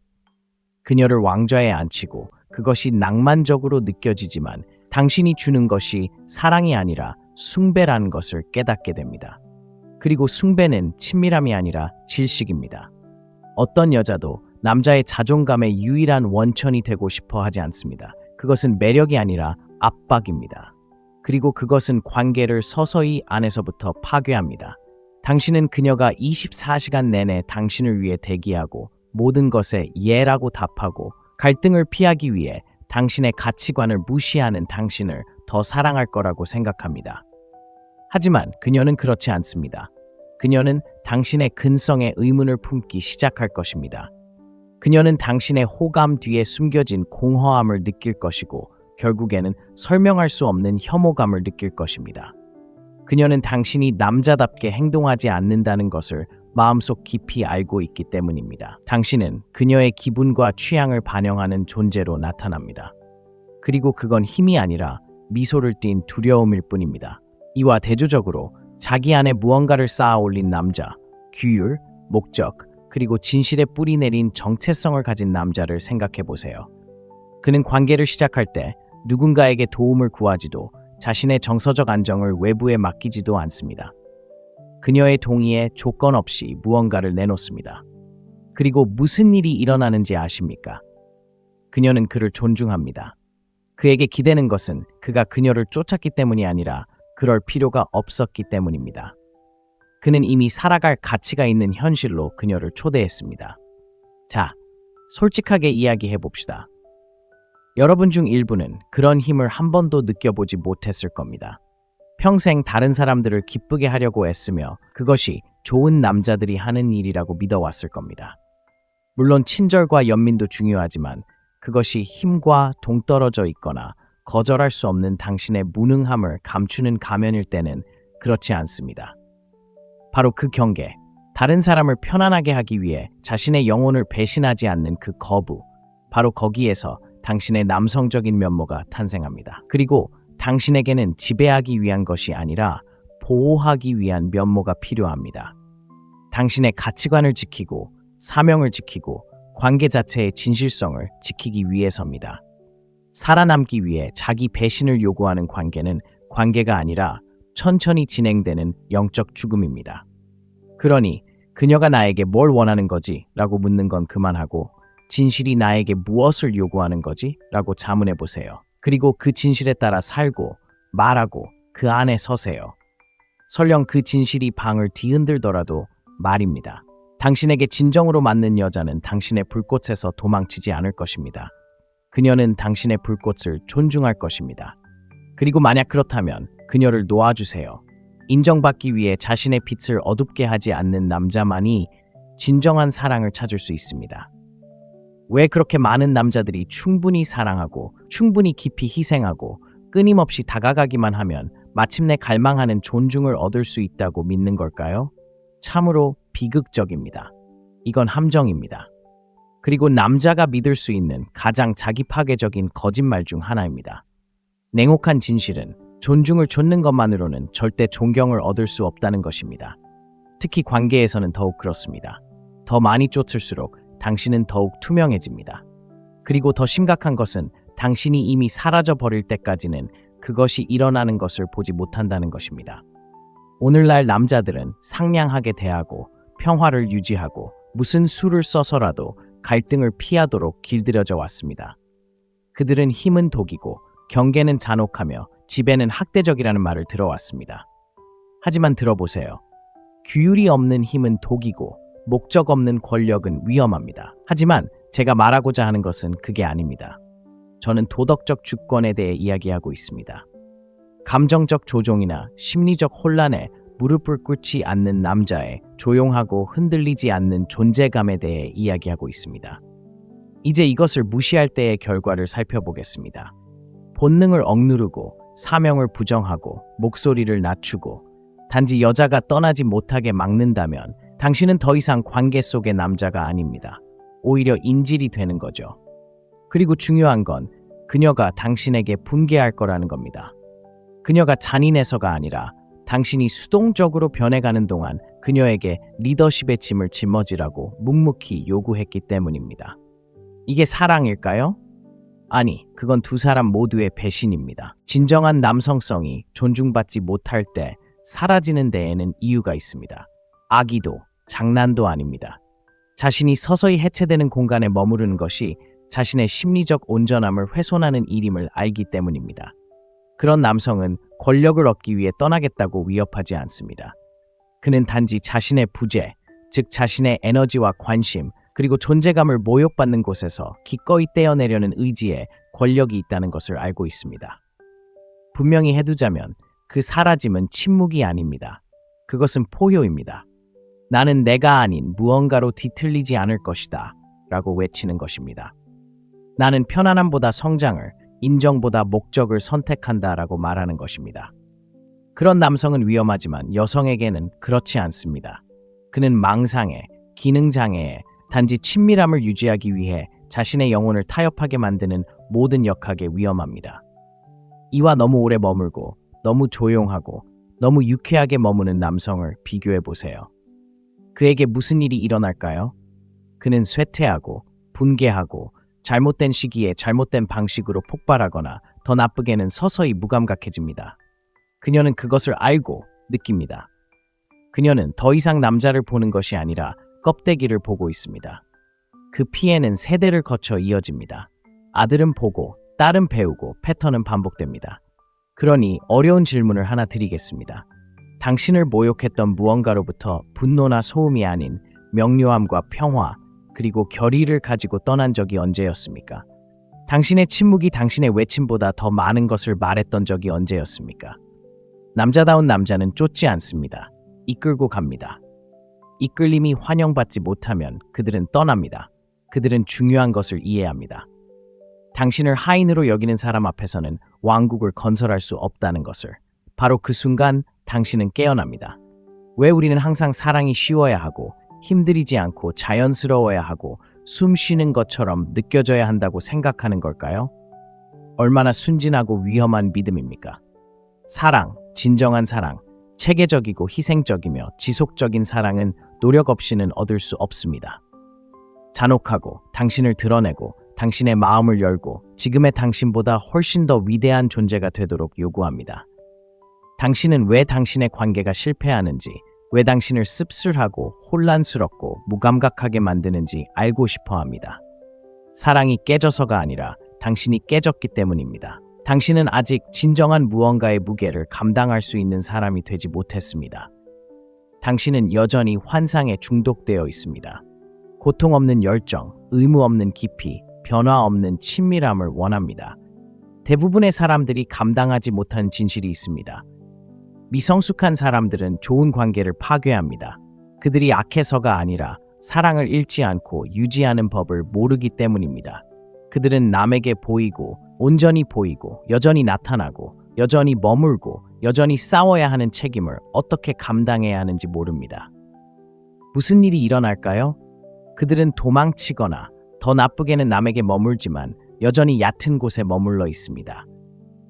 그녀를 왕좌에 앉히고 그것이 낭만적으로 느껴지지만 당신이 주는 것이 사랑이 아니라 숭배라는 것을 깨닫게 됩니다. 그리고 숭배는 친밀함이 아니라 질식입니다. 어떤 여자도 남자의 자존감의 유일한 원천이 되고 싶어 하지 않습니다. 그것은 매력이 아니라 압박입니다. 그리고 그것은 관계를 서서히 안에서부터 파괴합니다. 당신은 그녀가 24시간 내내 당신을 위해 대기하고 모든 것에 예라고 답하고 갈등을 피하기 위해 당신의 가치관을 무시하는 당신을 더 사랑할 거라고 생각합니다. 하지만 그녀는 그렇지 않습니다. 그녀는 당신의 근성에 의문을 품기 시작할 것입니다. 그녀는 당신의 호감 뒤에 숨겨진 공허함을 느낄 것이고 결국에는 설명할 수 없는 혐오감을 느낄 것입니다. 그녀는 당신이 남자답게 행동하지 않는다는 것을 마음속 깊이 알고 있기 때문입니다. 당신은 그녀의 기분과 취향을 반영하는 존재로 나타납니다. 그리고 그건 힘이 아니라 미소를 띤 두려움일 뿐입니다. 이와 대조적으로 자기 안에 무언가를 쌓아 올린 남자, 규율, 목적, 그리고 진실에 뿌리 내린 정체성을 가진 남자를 생각해 보세요. 그는 관계를 시작할 때 누군가에게 도움을 구하지도 자신의 정서적 안정을 외부에 맡기지도 않습니다. 그녀의 동의에 조건 없이 무언가를 내놓습니다. 그리고 무슨 일이 일어나는지 아십니까? 그녀는 그를 존중합니다. 그에게 기대는 것은 그가 그녀를 쫓았기 때문이 아니라 그럴 필요가 없었기 때문입니다. 그는 이미 살아갈 가치가 있는 현실로 그녀를 초대했습니다. 자, 솔직하게 이야기해 봅시다. 여러분 중 일부는 그런 힘을 한 번도 느껴보지 못했을 겁니다. 평생 다른 사람들을 기쁘게 하려고 애쓰며 그것이 좋은 남자들이 하는 일이라고 믿어왔을 겁니다. 물론 친절과 연민도 중요하지만 그것이 힘과 동떨어져 있거나 거절할 수 없는 당신의 무능함을 감추는 가면일 때는 그렇지 않습니다. 바로 그 경계, 다른 사람을 편안하게 하기 위해 자신의 영혼을 배신하지 않는 그 거부, 바로 거기에서 당신의 남성적인 면모가 탄생합니다. 그리고 당신에게는 지배하기 위한 것이 아니라 보호하기 위한 면모가 필요합니다. 당신의 가치관을 지키고 사명을 지키고 관계 자체의 진실성을 지키기 위해서입니다. 살아남기 위해 자기 배신을 요구하는 관계는 관계가 아니라 천천히 진행되는 영적 죽음입니다. 그러니 그녀가 나에게 뭘 원하는 거지? 라고 묻는 건 그만하고 진실이 나에게 무엇을 요구하는 거지? 라고 자문해 보세요. 그리고 그 진실에 따라 살고 말하고 그 안에 서세요. 설령 그 진실이 방을 뒤흔들더라도 말입니다. 당신에게 진정으로 맞는 여자는 당신의 불꽃에서 도망치지 않을 것입니다. 그녀는 당신의 불꽃을 존중할 것입니다. 그리고 만약 그렇다면 그녀를 놓아주세요. 인정받기 위해 자신의 빛을 어둡게 하지 않는 남자만이 진정한 사랑을 찾을 수 있습니다. 왜 그렇게 많은 남자들이 충분히 사랑하고 충분히 깊이 희생하고 끊임없이 다가가기만 하면 마침내 갈망하는 존중을 얻을 수 있다고 믿는 걸까요? 참으로 비극적입니다. 이건 함정입니다. 그리고 남자가 믿을 수 있는 가장 자기 파괴적인 거짓말 중 하나입니다. 냉혹한 진실은 존중을 쫓는 것만으로는 절대 존경을 얻을 수 없다는 것입니다. 특히 관계에서는 더욱 그렇습니다. 더 많이 쫓을수록 당신은 더욱 투명해집니다. 그리고 더 심각한 것은 당신이 이미 사라져 버릴 때까지는 그것이 일어나는 것을 보지 못한다는 것입니다. 오늘날 남자들은 상냥하게 대하고 평화를 유지하고 무슨 수를 써서라도 갈등을 피하도록 길들여져 왔습니다. 그들은 힘은 독이고 경계는 잔혹하며 지배는 학대적이라는 말을 들어왔습니다. 하지만 들어보세요. 규율이 없는 힘은 독이고 목적 없는 권력은 위험합니다. 하지만 제가 말하고자 하는 것은 그게 아닙니다. 저는 도덕적 주권에 대해 이야기하고 있습니다. 감정적 조종이나 심리적 혼란에 무릎을 꿇지 않는 남자의 조용하고 흔들리지 않는 존재감에 대해 이야기하고 있습니다. 이제 이것을 무시할 때의 결과를 살펴보겠습니다. 본능을 억누르고 사명을 부정하고 목소리를 낮추고 단지 여자가 떠나지 못하게 막는다면 당신은 더 이상 관계 속의 남자가 아닙니다. 오히려 인질이 되는 거죠. 그리고 중요한 건 그녀가 당신에게 분개할 거라는 겁니다. 그녀가 잔인해서가 아니라 당신이 수동적으로 변해가는 동안 그녀에게 리더십의 짐을 짊어지라고 묵묵히 요구했기 때문입니다. 이게 사랑일까요? 아니, 그건 두 사람 모두의 배신입니다. 진정한 남성성이 존중받지 못할 때 사라지는 데에는 이유가 있습니다. 악의도, 장난도 아닙니다. 자신이 서서히 해체되는 공간에 머무르는 것이 자신의 심리적 온전함을 훼손하는 일임을 알기 때문입니다. 그런 남성은 권력을 얻기 위해 떠나겠다고 위협하지 않습니다. 그는 단지 자신의 부재, 즉 자신의 에너지와 관심, 그리고 존재감을 모욕받는 곳에서 기꺼이 떼어내려는 의지에 권력이 있다는 것을 알고 있습니다. 분명히 해두자면 그 사라짐은 침묵이 아닙니다. 그것은 포효입니다. 나는 내가 아닌 무언가로 뒤틀리지 않을 것이다 라고 외치는 것입니다. 나는 편안함보다 성장을, 인정보다 목적을 선택한다 라고 말하는 것입니다. 그런 남성은 위험하지만 여성에게는 그렇지 않습니다. 그는 망상에, 기능장애에, 단지 친밀함을 유지하기 위해 자신의 영혼을 타협하게 만드는 모든 역학에 위험합니다. 이와 너무 오래 머물고 너무 조용하고 너무 유쾌하게 머무는 남성을 비교해 보세요. 그에게 무슨 일이 일어날까요? 그는 쇠퇴하고 분개하고 잘못된 시기에 잘못된 방식으로 폭발하거나 더 나쁘게는 서서히 무감각해집니다. 그녀는 그것을 알고 느낍니다. 그녀는 더 이상 남자를 보는 것이 아니라 껍데기를 보고 있습니다. 그 피해는 세대를 거쳐 이어집니다. 아들은 보고, 딸은 배우고, 패턴은 반복됩니다. 그러니 어려운 질문을 하나 드리겠습니다. 당신을 모욕했던 무언가로부터 분노나 소음이 아닌 명료함과 평화, 그리고 결의를 가지고 떠난 적이 언제였습니까? 당신의 침묵이 당신의 외침보다 더 많은 것을 말했던 적이 언제였습니까? 남자다운 남자는 쫓지 않습니다. 이끌고 갑니다. 이끌림이 환영받지 못하면 그들은 떠납니다. 그들은 중요한 것을 이해합니다. 당신을 하인으로 여기는 사람 앞에서는 왕국을 건설할 수 없다는 것을. 바로 그 순간 당신은 깨어납니다. 왜 우리는 항상 사랑이 쉬워야 하고 힘들이지 않고 자연스러워야 하고 숨 쉬는 것처럼 느껴져야 한다고 생각하는 걸까요? 얼마나 순진하고 위험한 믿음입니까? 사랑, 진정한 사랑, 체계적이고 희생적이며 지속적인 사랑은 노력 없이는 얻을 수 없습니다. 잔혹하고 당신을 드러내고 당신의 마음을 열고 지금의 당신보다 훨씬 더 위대한 존재가 되도록 요구합니다. 당신은 왜 당신의 관계가 실패하는지, 왜 당신을 씁쓸하고 혼란스럽고 무감각하게 만드는지 알고 싶어 합니다. 사랑이 깨져서가 아니라 당신이 깨졌기 때문입니다. 당신은 아직 진정한 무언가의 무게를 감당할 수 있는 사람이 되지 못했습니다. 당신은 여전히 환상에 중독되어 있습니다. 고통 없는 열정, 의무 없는 깊이, 변화 없는 친밀함을 원합니다. 대부분의 사람들이 감당하지 못하는 진실이 있습니다. 미성숙한 사람들은 좋은 관계를 파괴합니다. 그들이 악해서가 아니라 사랑을 잃지 않고 유지하는 법을 모르기 때문입니다. 그들은 남에게 보이고, 온전히 보이고, 여전히 나타나고, 여전히 머물고, 여전히 싸워야 하는 책임을 어떻게 감당해야 하는지 모릅니다. 무슨 일이 일어날까요? 그들은 도망치거나 더 나쁘게는 남에게 머물지만 여전히 얕은 곳에 머물러 있습니다.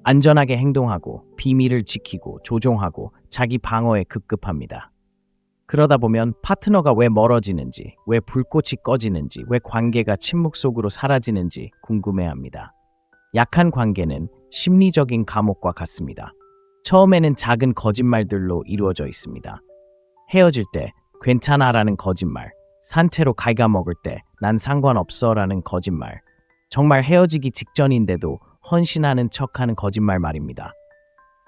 안전하게 행동하고 비밀을 지키고 조종하고 자기 방어에 급급합니다. 그러다 보면 파트너가 왜 멀어지는지, 왜 불꽃이 꺼지는지, 왜 관계가 침묵 속으로 사라지는지 궁금해합니다. 약한 관계는 심리적인 감옥과 같습니다. 처음에는 작은 거짓말들로 이루어져 있습니다. 헤어질 때 괜찮아라는 거짓말, 산채로 갉아먹을 때 난 상관없어라는 거짓말, 정말 헤어지기 직전인데도 헌신하는 척하는 거짓말 말입니다.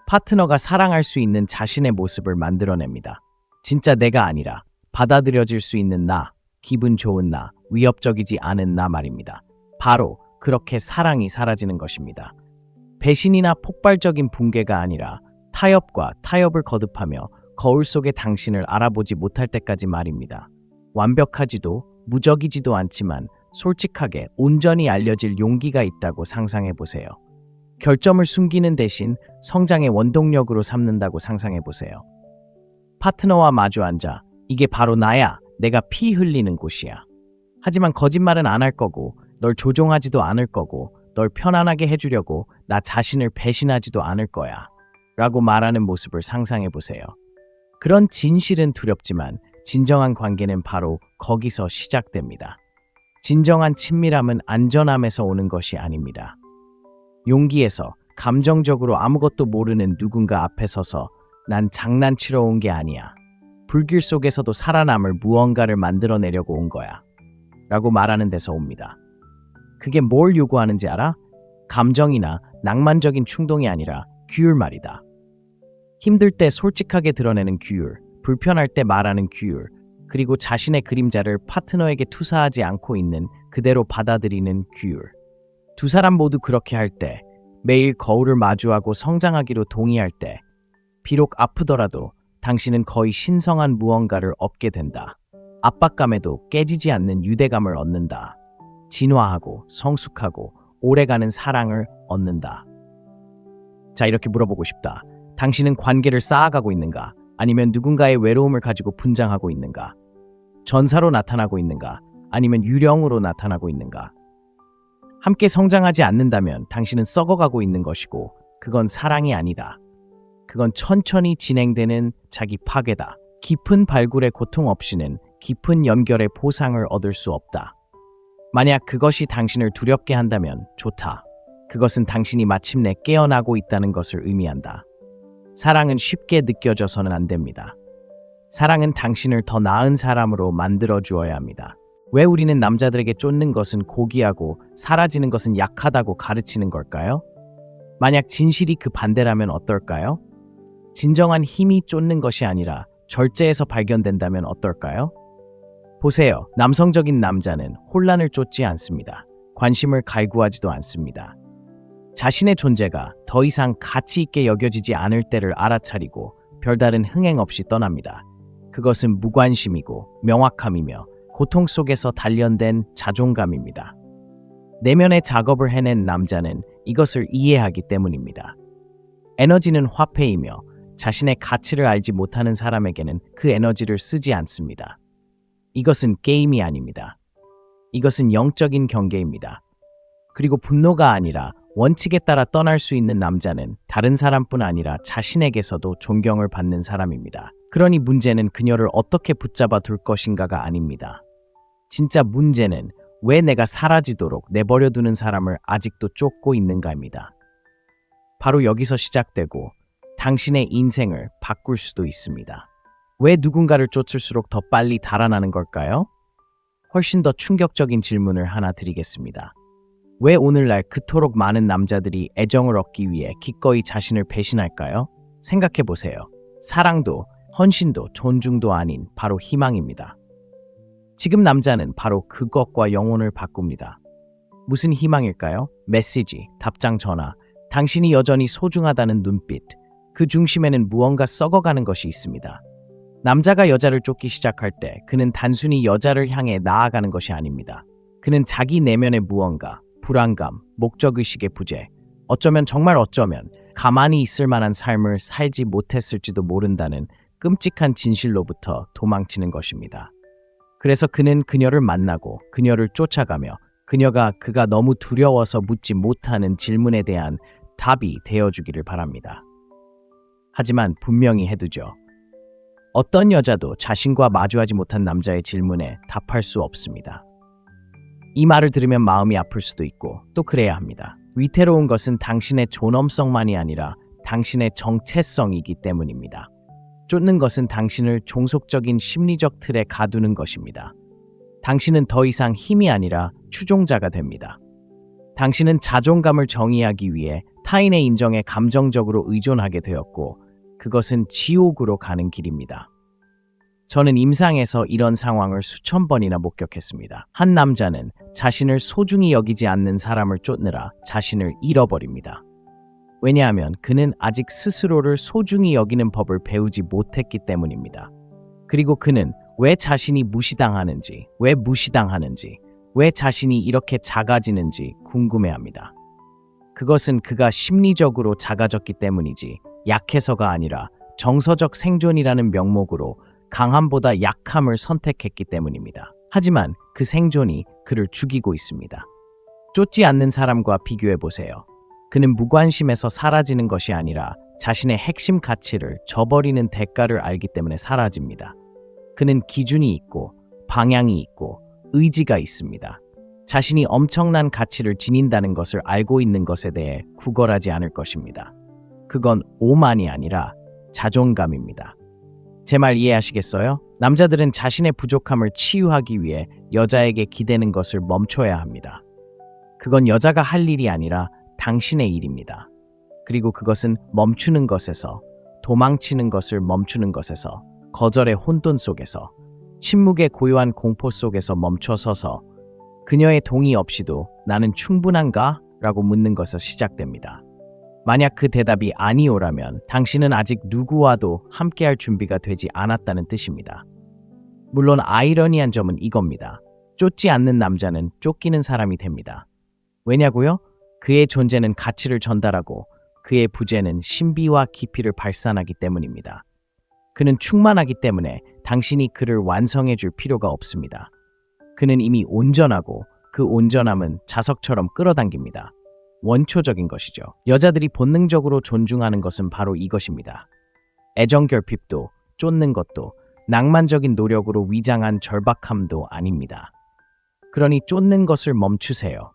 파트너가 사랑할 수 있는 자신의 모습을 만들어냅니다. 진짜 내가 아니라 받아들여질 수 있는 나, 기분 좋은 나, 위협적이지 않은 나 말입니다. 바로 그렇게 사랑이 사라지는 것입니다. 배신이나 폭발적인 붕괴가 아니라 타협과 타협을 거듭하며 거울 속의 당신을 알아보지 못할 때까지 말입니다. 완벽하지도 무적이지도 않지만 솔직하게 온전히 알려질 용기가 있다고 상상해 보세요. 결점을 숨기는 대신 성장의 원동력으로 삼는다고 상상해 보세요. 파트너와 마주 앉아 이게 바로 나야, 내가 피 흘리는 곳이야. 하지만 거짓말은 안 할 거고 널 조종하지도 않을 거고 널 편안하게 해주려고 나 자신을 배신하지도 않을 거야 라고 말하는 모습을 상상해 보세요. 그런 진실은 두렵지만 진정한 관계는 바로 거기서 시작됩니다. 진정한 친밀함은 안전함에서 오는 것이 아닙니다. 용기에서, 감정적으로 아무것도 모르는 누군가 앞에 서서 난 장난치러 온 게 아니야. 불길 속에서도 살아남을 무언가를 만들어내려고 온 거야. 라고 말하는 데서 옵니다. 그게 뭘 요구하는지 알아? 감정이나 낭만적인 충동이 아니라 규율 말이다. 힘들 때 솔직하게 드러내는 규율, 불편할 때 말하는 규율, 그리고 자신의 그림자를 파트너에게 투사하지 않고 있는 그대로 받아들이는 규율. 두 사람 모두 그렇게 할 때, 매일 거울을 마주하고 성장하기로 동의할 때, 비록 아프더라도 당신은 거의 신성한 무언가를 얻게 된다. 압박감에도 깨지지 않는 유대감을 얻는다. 진화하고 성숙하고 오래가는 사랑을 얻는다. 자, 이렇게 물어보고 싶다. 당신은 관계를 쌓아가고 있는가? 아니면 누군가의 외로움을 가지고 분장하고 있는가? 전사로 나타나고 있는가? 아니면 유령으로 나타나고 있는가? 함께 성장하지 않는다면 당신은 썩어가고 있는 것이고 그건 사랑이 아니다. 그건 천천히 진행되는 자기 파괴다. 깊은 발굴의 고통 없이는 깊은 연결의 보상을 얻을 수 없다. 만약 그것이 당신을 두렵게 한다면 좋다. 그것은 당신이 마침내 깨어나고 있다는 것을 의미한다. 사랑은 쉽게 느껴져서는 안 됩니다. 사랑은 당신을 더 나은 사람으로 만들어 주어야 합니다. 왜 우리는 남자들에게 쫓는 것은 고귀하고 사라지는 것은 약하다고 가르치는 걸까요? 만약 진실이 그 반대라면 어떨까요? 진정한 힘이 쫓는 것이 아니라 절제에서 발견된다면 어떨까요? 보세요. 남성적인 남자는 혼란을 쫓지 않습니다. 관심을 갈구하지도 않습니다. 자신의 존재가 더 이상 가치 있게 여겨지지 않을 때를 알아차리고 별다른 흥행 없이 떠납니다. 그것은 무관심이고 명확함이며 고통 속에서 단련된 자존감입니다. 내면의 작업을 해낸 남자는 이것을 이해하기 때문입니다. 에너지는 화폐이며 자신의 가치를 알지 못하는 사람에게는 그 에너지를 쓰지 않습니다. 이것은 게임이 아닙니다. 이것은 영적인 경계입니다. 그리고 분노가 아니라 원칙에 따라 떠날 수 있는 남자는 다른 사람뿐 아니라 자신에게서도 존경을 받는 사람입니다. 그러니 문제는 그녀를 어떻게 붙잡아 둘 것인가가 아닙니다. 진짜 문제는 왜 내가 사라지도록 내버려 두는 사람을 아직도 쫓고 있는가입니다. 바로 여기서 시작되고 당신의 인생을 바꿀 수도 있습니다. 왜 누군가를 쫓을수록 더 빨리 달아나는 걸까요? 훨씬 더 충격적인 질문을 하나 드리겠습니다. 왜 오늘날 그토록 많은 남자들이 애정을 얻기 위해 기꺼이 자신을 배신할까요? 생각해 보세요. 사랑도, 헌신도, 존중도 아닌 바로 희망입니다. 지금 남자는 바로 그것과 영혼을 바꿉니다. 무슨 희망일까요? 메시지, 답장 전화, 당신이 여전히 소중하다는 눈빛. 그 중심에는 무언가 썩어가는 것이 있습니다. 남자가 여자를 쫓기 시작할 때 그는 단순히 여자를 향해 나아가는 것이 아닙니다. 그는 자기 내면의 무언가, 불안감, 목적의식의 부재, 정말 어쩌면 가만히 있을 만한 삶을 살지 못했을지도 모른다는 끔찍한 진실로부터 도망치는 것입니다. 그래서 그는 그녀를 만나고 그녀를 쫓아가며 그가 너무 두려워서 묻지 못하는 질문에 대한 답이 되어주기를 바랍니다. 하지만 분명히 해두죠. 어떤 여자도 자신과 마주하지 못한 남자의 질문에 답할 수 없습니다. 이 말을 들으면 마음이 아플 수도 있고 또 그래야 합니다. 위태로운 것은 당신의 존엄성만이 아니라 당신의 정체성이기 때문입니다. 쫓는 것은 당신을 종속적인 심리적 틀에 가두는 것입니다. 당신은 더 이상 힘이 아니라 추종자가 됩니다. 당신은 자존감을 정의하기 위해 타인의 인정에 감정적으로 의존하게 되었고 그것은 지옥으로 가는 길입니다. 저는 임상에서 이런 상황을 수천 번이나 목격했습니다. 한 남자는 자신을 소중히 여기지 않는 사람을 쫓느라 자신을 잃어버립니다. 왜냐하면 그는 아직 스스로를 소중히 여기는 법을 배우지 못했기 때문입니다. 그리고 그는 왜 자신이 무시당하는지, 왜 자신이 이렇게 작아지는지 궁금해합니다. 그것은 그가 심리적으로 작아졌기 때문이지 약해서가 아니라 정서적 생존이라는 명목으로 강함보다 약함을 선택했기 때문입니다. 하지만 그 생존이 그를 죽이고 있습니다. 쫓지 않는 사람과 비교해보세요. 그는 무관심에서 사라지는 것이 아니라 자신의 핵심 가치를 저버리는 대가를 알기 때문에 사라집니다. 그는 기준이 있고 방향이 있고 의지가 있습니다. 자신이 엄청난 가치를 지닌다는 것을 알고 있는 것에 대해 구걸하지 않을 것입니다. 그건 오만이 아니라 자존감입니다. 제 말 이해하시겠어요? 남자들은 자신의 부족함을 치유하기 위해 여자에게 기대는 것을 멈춰야 합니다. 그건 여자가 할 일이 아니라 당신의 일입니다. 그리고 그것은 멈추는 것에서, 도망치는 것을 멈추는 것에서, 거절의 혼돈 속에서, 침묵의 고요한 공포 속에서 멈춰서서 그녀의 동의 없이도 나는 충분한가? 라고 묻는 것에서 시작됩니다. 만약 그 대답이 아니오라면 당신은 아직 누구와도 함께할 준비가 되지 않았다는 뜻입니다. 물론 아이러니한 점은 이겁니다. 쫓지 않는 남자는 쫓기는 사람이 됩니다. 왜냐고요? 그의 존재는 가치를 전달하고 그의 부재는 신비와 깊이를 발산하기 때문입니다. 그는 충만하기 때문에 당신이 그를 완성해 줄 필요가 없습니다. 그는 이미 온전하고 그 온전함은 자석처럼 끌어당깁니다. 원초적인 것이죠. 여자들이 본능적으로 존중하는 것은 바로 이것입니다. 애정결핍도, 쫓는 것도, 낭만적인 노력으로 위장한 절박함도 아닙니다. 그러니 쫓는 것을 멈추세요.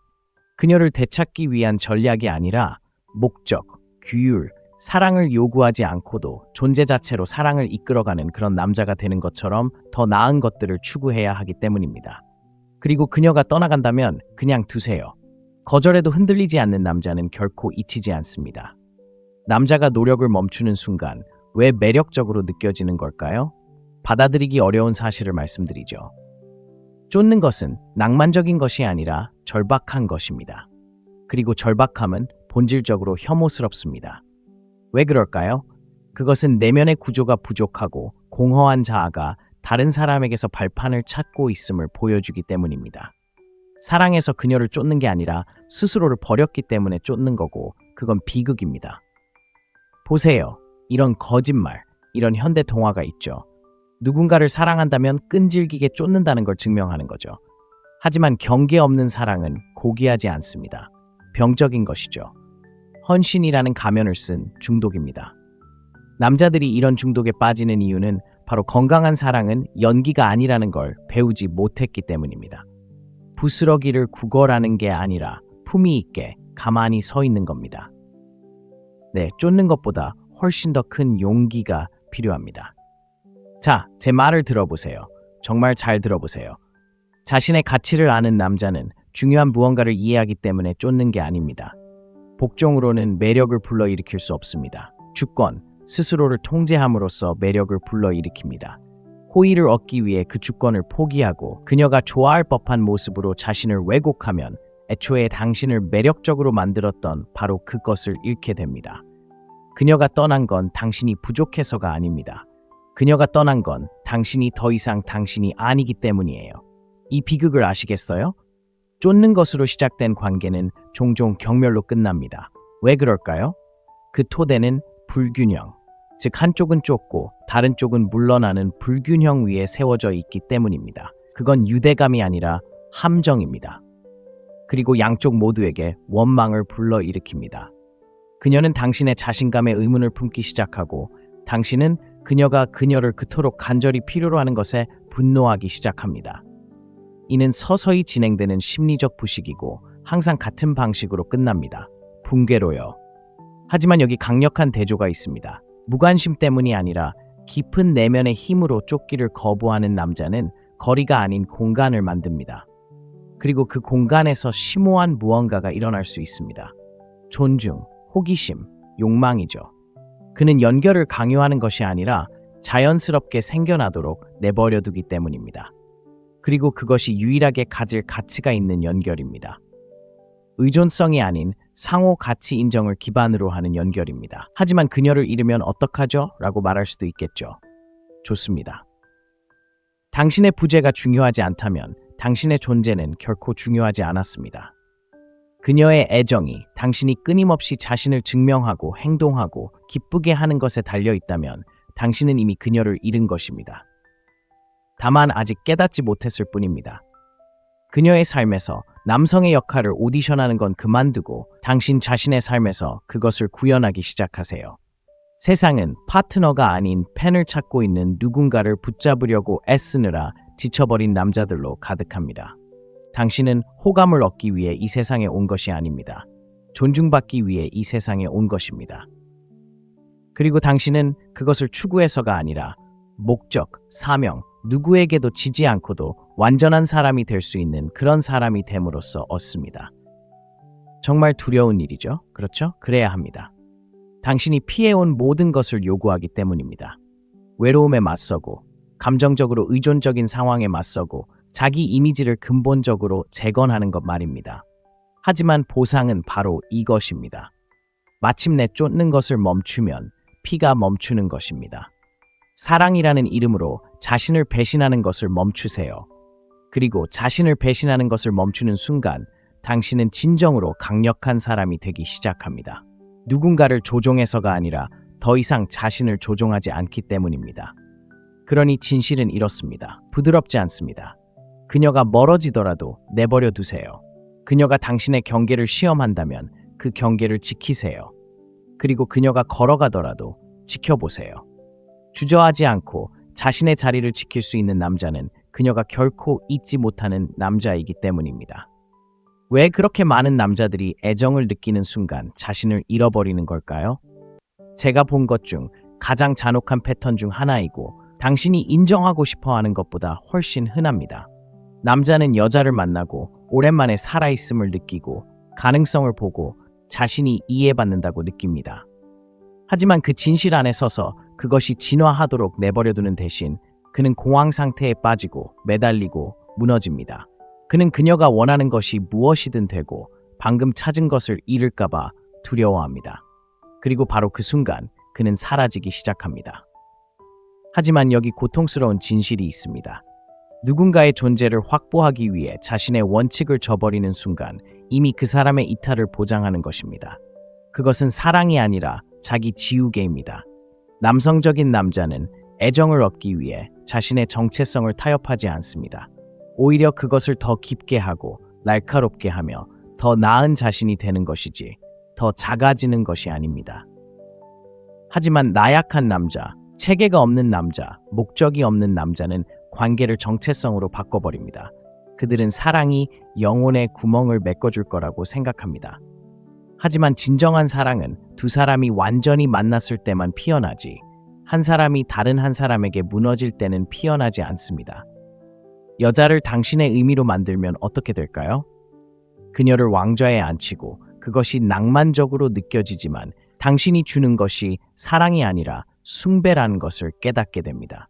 그녀를 되찾기 위한 전략이 아니라 목적, 규율, 사랑을 요구하지 않고도 존재 자체로 사랑을 이끌어가는 그런 남자가 되는 것처럼 더 나은 것들을 추구해야 하기 때문입니다. 그리고 그녀가 떠나간다면 그냥 두세요. 거절에도 흔들리지 않는 남자는 결코 잊히지 않습니다. 남자가 노력을 멈추는 순간 왜 매력적으로 느껴지는 걸까요? 받아들이기 어려운 사실을 말씀드리죠. 쫓는 것은 낭만적인 것이 아니라 절박한 것입니다. 그리고 절박함은 본질적으로 혐오스럽습니다. 왜 그럴까요? 그것은 내면의 구조가 부족하고 공허한 자아가 다른 사람에게서 발판을 찾고 있음을 보여주기 때문입니다. 사랑해서 그녀를 쫓는 게 아니라 스스로를 버렸기 때문에 쫓는 거고 그건 비극입니다. 보세요. 이런 거짓말, 이런 현대 동화가 있죠. 누군가를 사랑한다면 끈질기게 쫓는다는 걸 증명하는 거죠. 하지만 경계 없는 사랑은 고귀하지 않습니다. 병적인 것이죠. 헌신이라는 가면을 쓴 중독입니다. 남자들이 이런 중독에 빠지는 이유는 바로 건강한 사랑은 연기가 아니라는 걸 배우지 못했기 때문입니다. 부스러기를 구걸하는 게 아니라 품위 있게 가만히 서 있는 겁니다. 네, 쫓는 것보다 훨씬 더 큰 용기가 필요합니다. 자, 제 말을 들어보세요. 정말 잘 들어보세요. 자신의 가치를 아는 남자는 중요한 무언가를 이해하기 때문에 쫓는 게 아닙니다. 복종으로는 매력을 불러일으킬 수 없습니다. 주권, 스스로를 통제함으로써 매력을 불러일으킵니다. 호의를 얻기 위해 그 주권을 포기하고 그녀가 좋아할 법한 모습으로 자신을 왜곡하면 애초에 당신을 매력적으로 만들었던 바로 그것을 잃게 됩니다. 그녀가 떠난 건 당신이 부족해서가 아닙니다. 그녀가 떠난 건 당신이 더 이상 당신이 아니기 때문이에요. 이 비극을 아시겠어요? 쫓는 것으로 시작된 관계는 종종 경멸로 끝납니다. 왜 그럴까요? 그 토대는 불균형, 즉 한쪽은 쫓고 다른 쪽은 물러나는 불균형 위에 세워져 있기 때문입니다. 그건 유대감이 아니라 함정입니다. 그리고 양쪽 모두에게 원망을 불러일으킵니다. 그녀는 당신의 자신감에 의문을 품기 시작하고 당신은 그녀가 그녀를 그토록 간절히 필요로 하는 것에 분노하기 시작합니다. 이는 서서히 진행되는 심리적 부식이고 항상 같은 방식으로 끝납니다. 붕괴로요. 하지만 여기 강력한 대조가 있습니다. 무관심 때문이 아니라 깊은 내면의 힘으로 쫓기를 거부하는 남자는 거리가 아닌 공간을 만듭니다. 그리고 그 공간에서 심오한 무언가가 일어날 수 있습니다. 존중, 호기심, 욕망이죠. 그는 연결을 강요하는 것이 아니라 자연스럽게 생겨나도록 내버려두기 때문입니다. 그리고 그것이 유일하게 가질 가치가 있는 연결입니다. 의존성이 아닌 상호 가치 인정을 기반으로 하는 연결입니다. 하지만 그녀를 잃으면 어떡하죠? 라고 말할 수도 있겠죠. 좋습니다. 당신의 부재가 중요하지 않다면 당신의 존재는 결코 중요하지 않았습니다. 그녀의 애정이 당신이 끊임없이 자신을 증명하고 행동하고 기쁘게 하는 것에 달려있다면 당신은 이미 그녀를 잃은 것입니다. 다만 아직 깨닫지 못했을 뿐입니다. 그녀의 삶에서 남성의 역할을 오디션하는 건 그만두고 당신 자신의 삶에서 그것을 구현하기 시작하세요. 세상은 파트너가 아닌 팬을 찾고 있는 누군가를 붙잡으려고 애쓰느라 지쳐버린 남자들로 가득합니다. 당신은 호감을 얻기 위해 이 세상에 온 것이 아닙니다. 존중받기 위해 이 세상에 온 것입니다. 그리고 당신은 그것을 추구해서가 아니라 목적, 사명, 누구에게도 지지 않고도 완전한 사람이 될 수 있는 그런 사람이 됨으로써 얻습니다. 정말 두려운 일이죠. 그렇죠? 그래야 합니다. 당신이 피해온 모든 것을 요구하기 때문입니다. 외로움에 맞서고, 감정적으로 의존적인 상황에 맞서고, 자기 이미지를 근본적으로 재건하는 것 말입니다. 하지만 보상은 바로 이것입니다. 마침내 쫓는 것을 멈추면 피가 멈추는 것입니다. 사랑이라는 이름으로 자신을 배신하는 것을 멈추세요. 그리고 자신을 배신하는 것을 멈추는 순간 당신은 진정으로 강력한 사람이 되기 시작합니다. 누군가를 조종해서가 아니라 더 이상 자신을 조종하지 않기 때문입니다. 그러니 진실은 이렇습니다. 부드럽지 않습니다. 그녀가 멀어지더라도 내버려 두세요. 그녀가 당신의 경계를 시험한다면 그 경계를 지키세요. 그리고 그녀가 걸어가더라도 지켜보세요. 주저하지 않고 자신의 자리를 지킬 수 있는 남자는 그녀가 결코 잊지 못하는 남자이기 때문입니다. 왜 그렇게 많은 남자들이 애정을 느끼는 순간 자신을 잃어버리는 걸까요? 제가 본 것 중 가장 잔혹한 패턴 중 하나이고 당신이 인정하고 싶어 하는 것보다 훨씬 흔합니다. 남자는 여자를 만나고 오랜만에 살아있음을 느끼고 가능성을 보고 자신이 이해받는다고 느낍니다. 하지만 그 진실 안에 서서 그것이 진화하도록 내버려두는 대신 그는 공황 상태에 빠지고 매달리고 무너집니다. 그는 그녀가 원하는 것이 무엇이든 되고 방금 찾은 것을 잃을까봐 두려워합니다. 그리고 바로 그 순간 그는 사라지기 시작합니다. 하지만 여기 고통스러운 진실이 있습니다. 누군가의 존재를 확보하기 위해 자신의 원칙을 저버리는 순간 이미 그 사람의 이탈을 보장하는 것입니다. 그것은 사랑이 아니라 자기 지우개입니다. 남성적인 남자는 애정을 얻기 위해 자신의 정체성을 타협하지 않습니다. 오히려 그것을 더 깊게 하고 날카롭게 하며 더 나은 자신이 되는 것이지 더 작아지는 것이 아닙니다. 하지만 나약한 남자, 체계가 없는 남자, 목적이 없는 남자는 관계를 정체성으로 바꿔버립니다. 그들은 사랑이 영혼의 구멍을 메꿔줄 거라고 생각합니다. 하지만 진정한 사랑은 두 사람이 완전히 만났을 때만 피어나지 한 사람이 다른 한 사람에게 무너질 때는 피어나지 않습니다. 여자를 당신의 의미로 만들면 어떻게 될까요? 그녀를 왕좌에 앉히고 그것이 낭만적으로 느껴지지만 당신이 주는 것이 사랑이 아니라 숭배라는 것을 깨닫게 됩니다.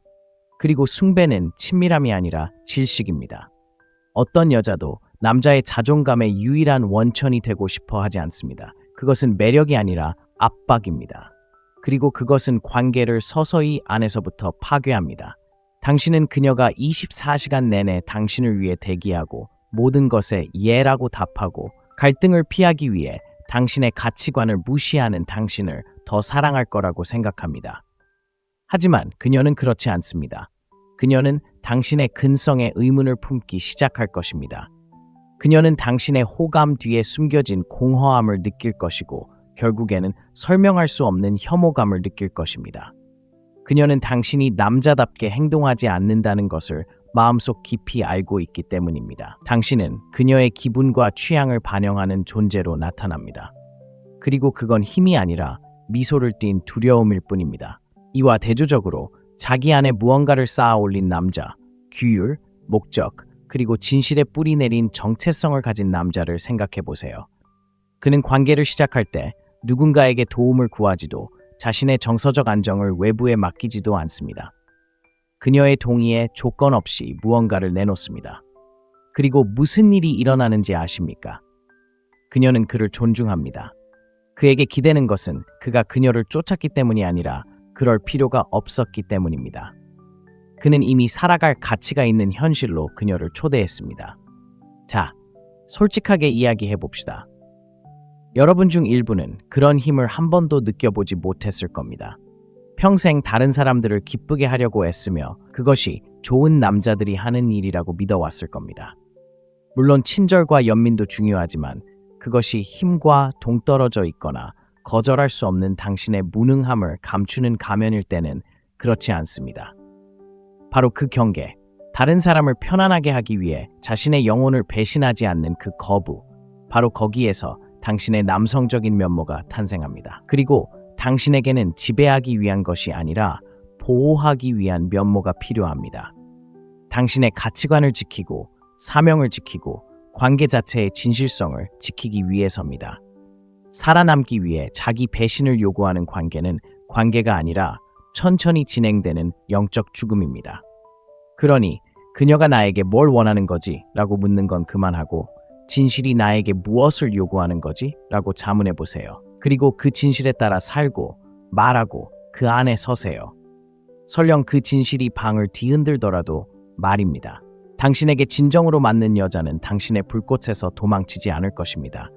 그리고 숭배는 친밀함이 아니라 질식입니다. 어떤 여자도 남자의 자존감의 유일한 원천이 되고 싶어 하지 않습니다. 그것은 매력이 아니라 압박입니다. 그리고 그것은 관계를 서서히 안에서부터 파괴합니다. 당신은 그녀가 24시간 내내 당신을 위해 대기하고 모든 것에 예라고 답하고 갈등을 피하기 위해 당신의 가치관을 무시하는 당신을 더 사랑할 거라고 생각합니다. 하지만 그녀는 그렇지 않습니다. 그녀는 당신의 근성에 의문을 품기 시작할 것입니다. 그녀는 당신의 호감 뒤에 숨겨진 공허함을 느낄 것이고 결국에는 설명할 수 없는 혐오감을 느낄 것입니다. 그녀는 당신이 남자답게 행동하지 않는다는 것을 마음속 깊이 알고 있기 때문입니다. 당신은 그녀의 기분과 취향을 반영하는 존재로 나타납니다. 그리고 그건 힘이 아니라 미소를 띤 두려움일 뿐입니다. 이와 대조적으로 자기 안에 무언가를 쌓아 올린 남자, 규율, 목적, 그리고 진실에 뿌리 내린 정체성을 가진 남자를 생각해 보세요. 그는 관계를 시작할 때 누군가에게 도움을 구하지도 자신의 정서적 안정을 외부에 맡기지도 않습니다. 그녀의 동의에 조건 없이 무언가를 내놓습니다. 그리고 무슨 일이 일어나는지 아십니까? 그녀는 그를 존중합니다. 그에게 기대는 것은 그가 그녀를 쫓았기 때문이 아니라 그럴 필요가 없었기 때문입니다. 그는 이미 살아갈 가치가 있는 현실로 그녀를 초대했습니다. 자, 솔직하게 이야기해 봅시다. 여러분 중 일부는 그런 힘을 한 번도 느껴보지 못했을 겁니다. 평생 다른 사람들을 기쁘게 하려고 애쓰며 그것이 좋은 남자들이 하는 일이라고 믿어왔을 겁니다. 물론 친절과 연민도 중요하지만 그것이 힘과 동떨어져 있거나 거절할 수 없는 당신의 무능함을 감추는 가면일 때는 그렇지 않습니다. 바로 그 경계, 다른 사람을 편안하게 하기 위해 자신의 영혼을 배신하지 않는 그 거부, 바로 거기에서 당신의 남성적인 면모가 탄생합니다. 그리고 당신에게는 지배하기 위한 것이 아니라 보호하기 위한 면모가 필요합니다. 당신의 가치관을 지키고 사명을 지키고 관계 자체의 진실성을 지키기 위해서입니다. 살아남기 위해 자기 배신을 요구하는 관계는 관계가 아니라 천천히 진행되는 영적 죽음입니다. 그러니 그녀가 나에게 뭘 원하는 거지? 라고 묻는 건 그만하고 진실이 나에게 무엇을 요구하는 거지? 라고 자문해 보세요. 그리고 그 진실에 따라 살고 말하고 그 안에 서세요. 설령 그 진실이 방을 뒤흔들더라도 말입니다. 당신에게 진정으로 맞는 여자는 당신의 불꽃에서 도망치지 않을 것입니다.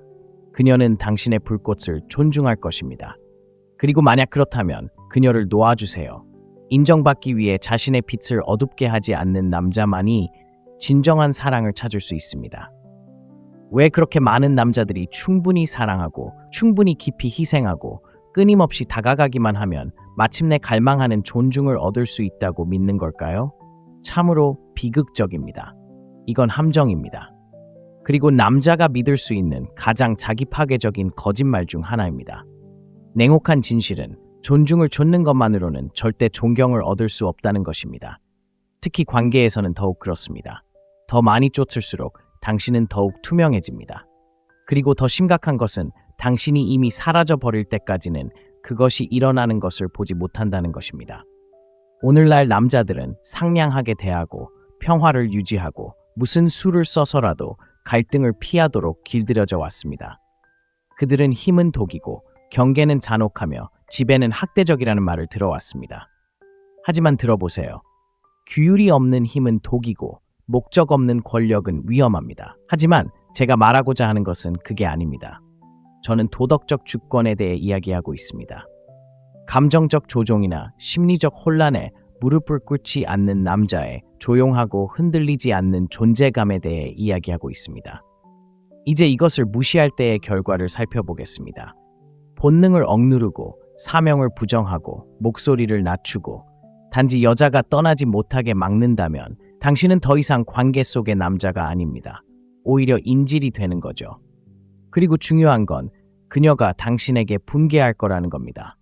그녀는 당신의 불꽃을 존중할 것입니다. 그리고 만약 그렇다면 그녀를 놓아주세요. 인정받기 위해 자신의 빛을 어둡게 하지 않는 남자만이 진정한 사랑을 찾을 수 있습니다. 왜 그렇게 많은 남자들이 충분히 사랑하고 충분히 깊이 희생하고 끊임없이 다가가기만 하면 마침내 갈망하는 존중을 얻을 수 있다고 믿는 걸까요? 참으로 비극적입니다. 이건 함정입니다. 그리고 남자가 믿을 수 있는 가장 자기 파괴적인 거짓말 중 하나입니다. 냉혹한 진실은 존중을 좇는 것만으로는 절대 존경을 얻을 수 없다는 것입니다. 특히 관계에서는 더욱 그렇습니다. 더 많이 쫓을수록 당신은 더욱 투명해집니다. 그리고 더 심각한 것은 당신이 이미 사라져 버릴 때까지는 그것이 일어나는 것을 보지 못한다는 것입니다. 오늘날 남자들은 상냥하게 대하고 평화를 유지하고 무슨 수를 써서라도 갈등을 피하도록 길들여져 왔습니다. 그들은 힘은 독이고 경계는 잔혹하며 지배는 학대적이라는 말을 들어왔습니다. 하지만 들어보세요. 규율이 없는 힘은 독이고 목적 없는 권력은 위험합니다. 하지만 제가 말하고자 하는 것은 그게 아닙니다. 저는 도덕적 주권에 대해 이야기하고 있습니다. 감정적 조종이나 심리적 혼란에 무릎을 꿇지 않는 남자의 조용하고 흔들리지 않는 존재감에 대해 이야기하고 있습니다. 이제 이것을 무시할 때의 결과를 살펴보겠습니다. 본능을 억누르고 사명을 부정하고 목소리를 낮추고 단지 여자가 떠나지 못하게 막는다면 당신은 더 이상 관계 속의 남자가 아닙니다. 오히려 인질이 되는 거죠. 그리고 중요한 건 그녀가 당신에게 분개할 거라는 겁니다.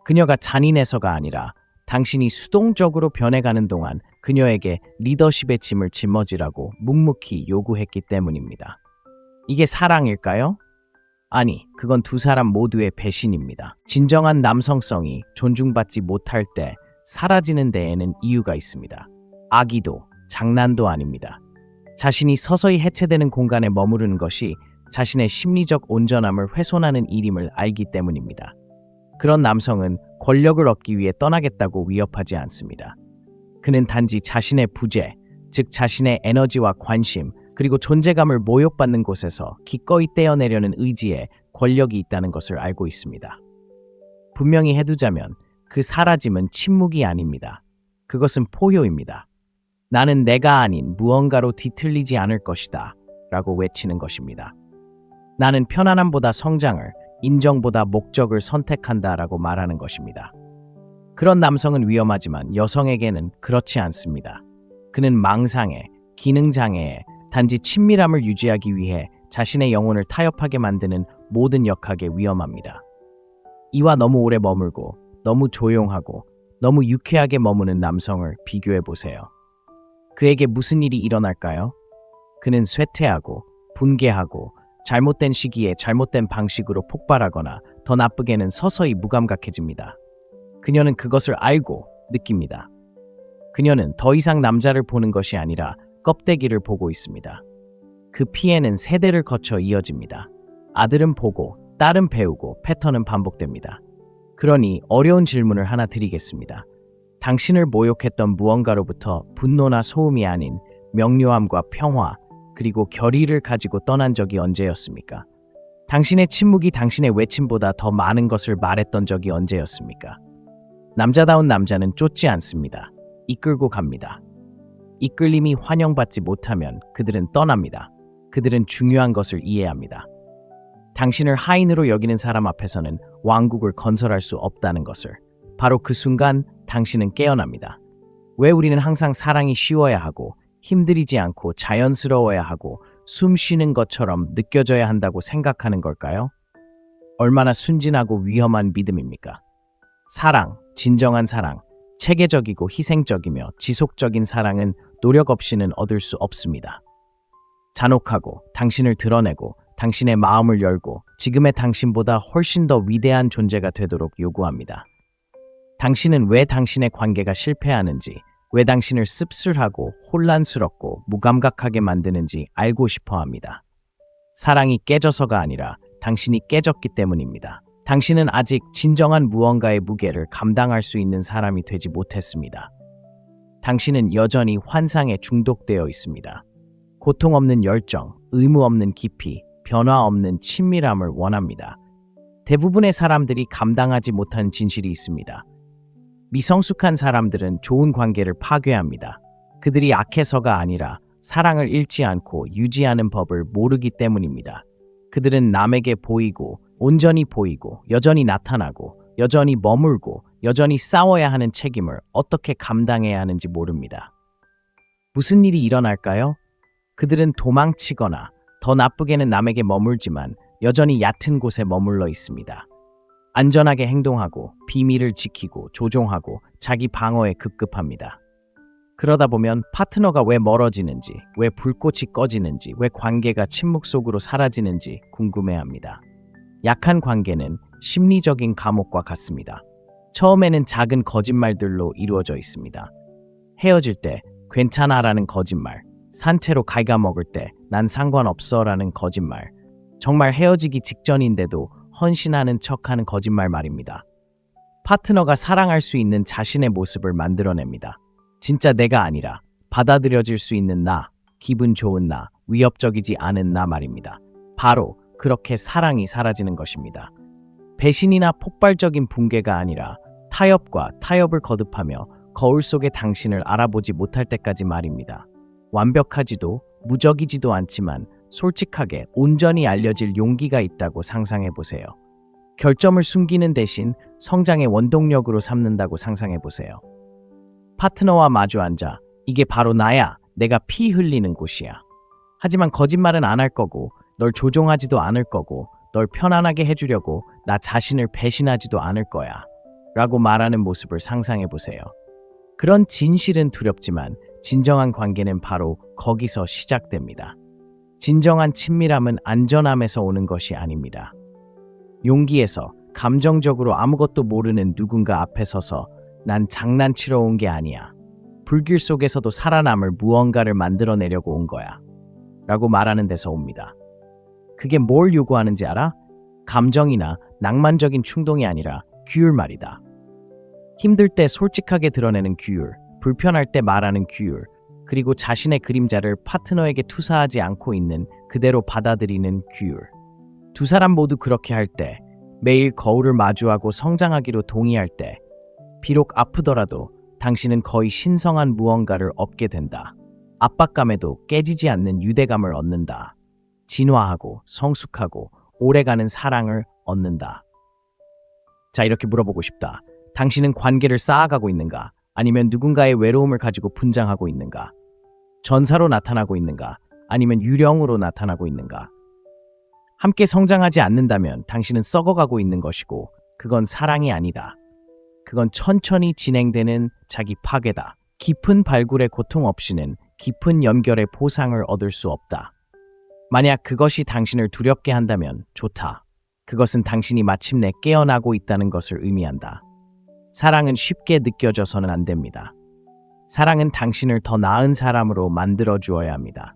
그녀가 잔인해서가 아니라 당신이 수동적으로 변해가는 동안 그녀에게 리더십의 짐을 짊어지라고 묵묵히 요구했기 때문입니다. 이게 사랑일까요? 아니, 그건 두 사람 모두의 배신입니다. 진정한 남성성이 존중받지 못할 때 사라지는 데에는 이유가 있습니다. 악의도, 장난도 아닙니다. 자신이 서서히 해체되는 공간에 머무르는 것이 자신의 심리적 온전함을 훼손하는 일임을 알기 때문입니다. 그런 남성은 권력을 얻기 위해 떠나겠다고 위협하지 않습니다. 그는 단지 자신의 부재, 즉 자신의 에너지와 관심, 그리고 존재감을 모욕받는 곳에서 기꺼이 떼어내려는 의지에 권력이 있다는 것을 알고 있습니다. 분명히 해두자면 그 사라짐은 침묵이 아닙니다. 그것은 포효입니다. 나는 내가 아닌 무언가로 뒤틀리지 않을 것이다 라고 외치는 것입니다. 나는 편안함보다 성장을, 인정보다 목적을 선택한다 라고 말하는 것입니다. 그런 남성은 위험하지만 여성에게는 그렇지 않습니다. 그는 망상에, 기능장애에, 단지 친밀함을 유지하기 위해 자신의 영혼을 타협하게 만드는 모든 역학에 위험합니다. 이와 너무 오래 머물고 너무 조용하고 너무 유쾌하게 머무는 남성을 비교해 보세요. 그에게 무슨 일이 일어날까요? 그는 쇠퇴하고 분개하고 잘못된 시기에 잘못된 방식으로 폭발하거나 더 나쁘게는 서서히 무감각해집니다. 그녀는 그것을 알고 느낍니다. 그녀는 더 이상 남자를 보는 것이 아니라 껍데기를 보고 있습니다. 그 피해는 세대를 거쳐 이어집니다. 아들은 보고, 딸은 배우고, 패턴은 반복됩니다. 그러니 어려운 질문을 하나 드리겠습니다. 당신을 모욕했던 무언가로부터 분노나 소음이 아닌 명료함과 평화, 그리고 결의를 가지고 떠난 적이 언제였습니까? 당신의 침묵이 당신의 외침보다 더 많은 것을 말했던 적이 언제였습니까? 남자다운 남자는 쫓지 않습니다. 이끌고 갑니다. 이끌림이 환영받지 못하면 그들은 떠납니다. 그들은 중요한 것을 이해합니다. 당신을 하인으로 여기는 사람 앞에서는 왕국을 건설할 수 없다는 것을. 바로 그 순간 당신은 깨어납니다. 왜 우리는 항상 사랑이 쉬워야 하고 힘들이지 않고 자연스러워야 하고 숨 쉬는 것처럼 느껴져야 한다고 생각하는 걸까요? 얼마나 순진하고 위험한 믿음입니까? 사랑, 진정한 사랑, 체계적이고 희생적이며 지속적인 사랑은 노력 없이는 얻을 수 없습니다. 잔혹하고 당신을 드러내고 당신의 마음을 열고 지금의 당신보다 훨씬 더 위대한 존재가 되도록 요구합니다. 당신은 왜 당신의 관계가 실패하는지, 왜 당신을 씁쓸하고 혼란스럽고 무감각하게 만드는지 알고 싶어 합니다. 사랑이 깨져서가 아니라 당신이 깨졌기 때문입니다. 당신은 아직 진정한 무언가의 무게를 감당할 수 있는 사람이 되지 못했습니다. 당신은 여전히 환상에 중독되어 있습니다. 고통 없는 열정, 의무 없는 깊이, 변화 없는 친밀함을 원합니다. 대부분의 사람들이 감당하지 못한 진실이 있습니다. 미성숙한 사람들은 좋은 관계를 파괴합니다. 그들이 악해서가 아니라 사랑을 잃지 않고 유지하는 법을 모르기 때문입니다. 그들은 남에게 보이고, 온전히 보이고, 여전히 나타나고, 여전히 머물고, 여전히 싸워야 하는 책임을 어떻게 감당해야 하는지 모릅니다. 무슨 일이 일어날까요? 그들은 도망치거나 더 나쁘게는 남에게 머물지만 여전히 얕은 곳에 머물러 있습니다. 안전하게 행동하고 비밀을 지키고 조종하고 자기 방어에 급급합니다. 그러다 보면 파트너가 왜 멀어지는지, 왜 불꽃이 꺼지는지, 왜 관계가 침묵 속으로 사라지는지 궁금해합니다. 약한 관계는 심리적인 감옥과 같습니다. 처음에는 작은 거짓말들로 이루어져 있습니다. 헤어질 때 괜찮아라는 거짓말, 산채로 갉아먹을 때 난 상관없어라는 거짓말, 정말 헤어지기 직전인데도 헌신하는 척하는 거짓말 말입니다. 파트너가 사랑할 수 있는 자신의 모습을 만들어냅니다. 진짜 내가 아니라 받아들여질 수 있는 나, 기분 좋은 나, 위협적이지 않은 나 말입니다. 바로 그렇게 사랑이 사라지는 것입니다. 배신이나 폭발적인 붕괴가 아니라 타협과 타협을 거듭하며 거울 속의 당신을 알아보지 못할 때까지 말입니다. 완벽하지도 무적이지도 않지만 솔직하게 온전히 알려질 용기가 있다고 상상해 보세요. 결점을 숨기는 대신 성장의 원동력으로 삼는다고 상상해 보세요. 파트너와 마주 앉아 이게 바로 나야, 내가 피 흘리는 곳이야. 하지만 거짓말은 안 할 거고 널 조종하지도 않을 거고 널 편안하게 해주려고 나 자신을 배신하지도 않을 거야 라고 말하는 모습을 상상해 보세요. 그런 진실은 두렵지만 진정한 관계는 바로 거기서 시작됩니다. 진정한 친밀함은 안전함에서 오는 것이 아닙니다. 용기에서, 감정적으로 아무것도 모르는 누군가 앞에 서서 난 장난치러 온 게 아니야. 불길 속에서도 살아남을 무언가를 만들어내려고 온 거야. 라고 말하는 데서 옵니다. 그게 뭘 요구하는지 알아? 감정이나 낭만적인 충동이 아니라 규율 말이다. 힘들 때 솔직하게 드러내는 규율, 불편할 때 말하는 규율, 그리고 자신의 그림자를 파트너에게 투사하지 않고 있는 그대로 받아들이는 규율. 두 사람 모두 그렇게 할 때, 매일 거울을 마주하고 성장하기로 동의할 때, 비록 아프더라도 당신은 거의 신성한 무언가를 얻게 된다. 압박감에도 깨지지 않는 유대감을 얻는다. 진화하고 성숙하고 오래가는 사랑을 얻는다. 자, 이렇게 물어보고 싶다. 당신은 관계를 쌓아가고 있는가? 아니면 누군가의 외로움을 가지고 분장하고 있는가? 전사로 나타나고 있는가? 아니면 유령으로 나타나고 있는가? 함께 성장하지 않는다면 당신은 썩어가고 있는 것이고 그건 사랑이 아니다. 그건 천천히 진행되는 자기 파괴다. 깊은 발굴의 고통 없이는 깊은 연결의 보상을 얻을 수 없다. 만약 그것이 당신을 두렵게 한다면 좋다. 그것은 당신이 마침내 깨어나고 있다는 것을 의미한다. 사랑은 쉽게 느껴져서는 안 됩니다. 사랑은 당신을 더 나은 사람으로 만들어 주어야 합니다.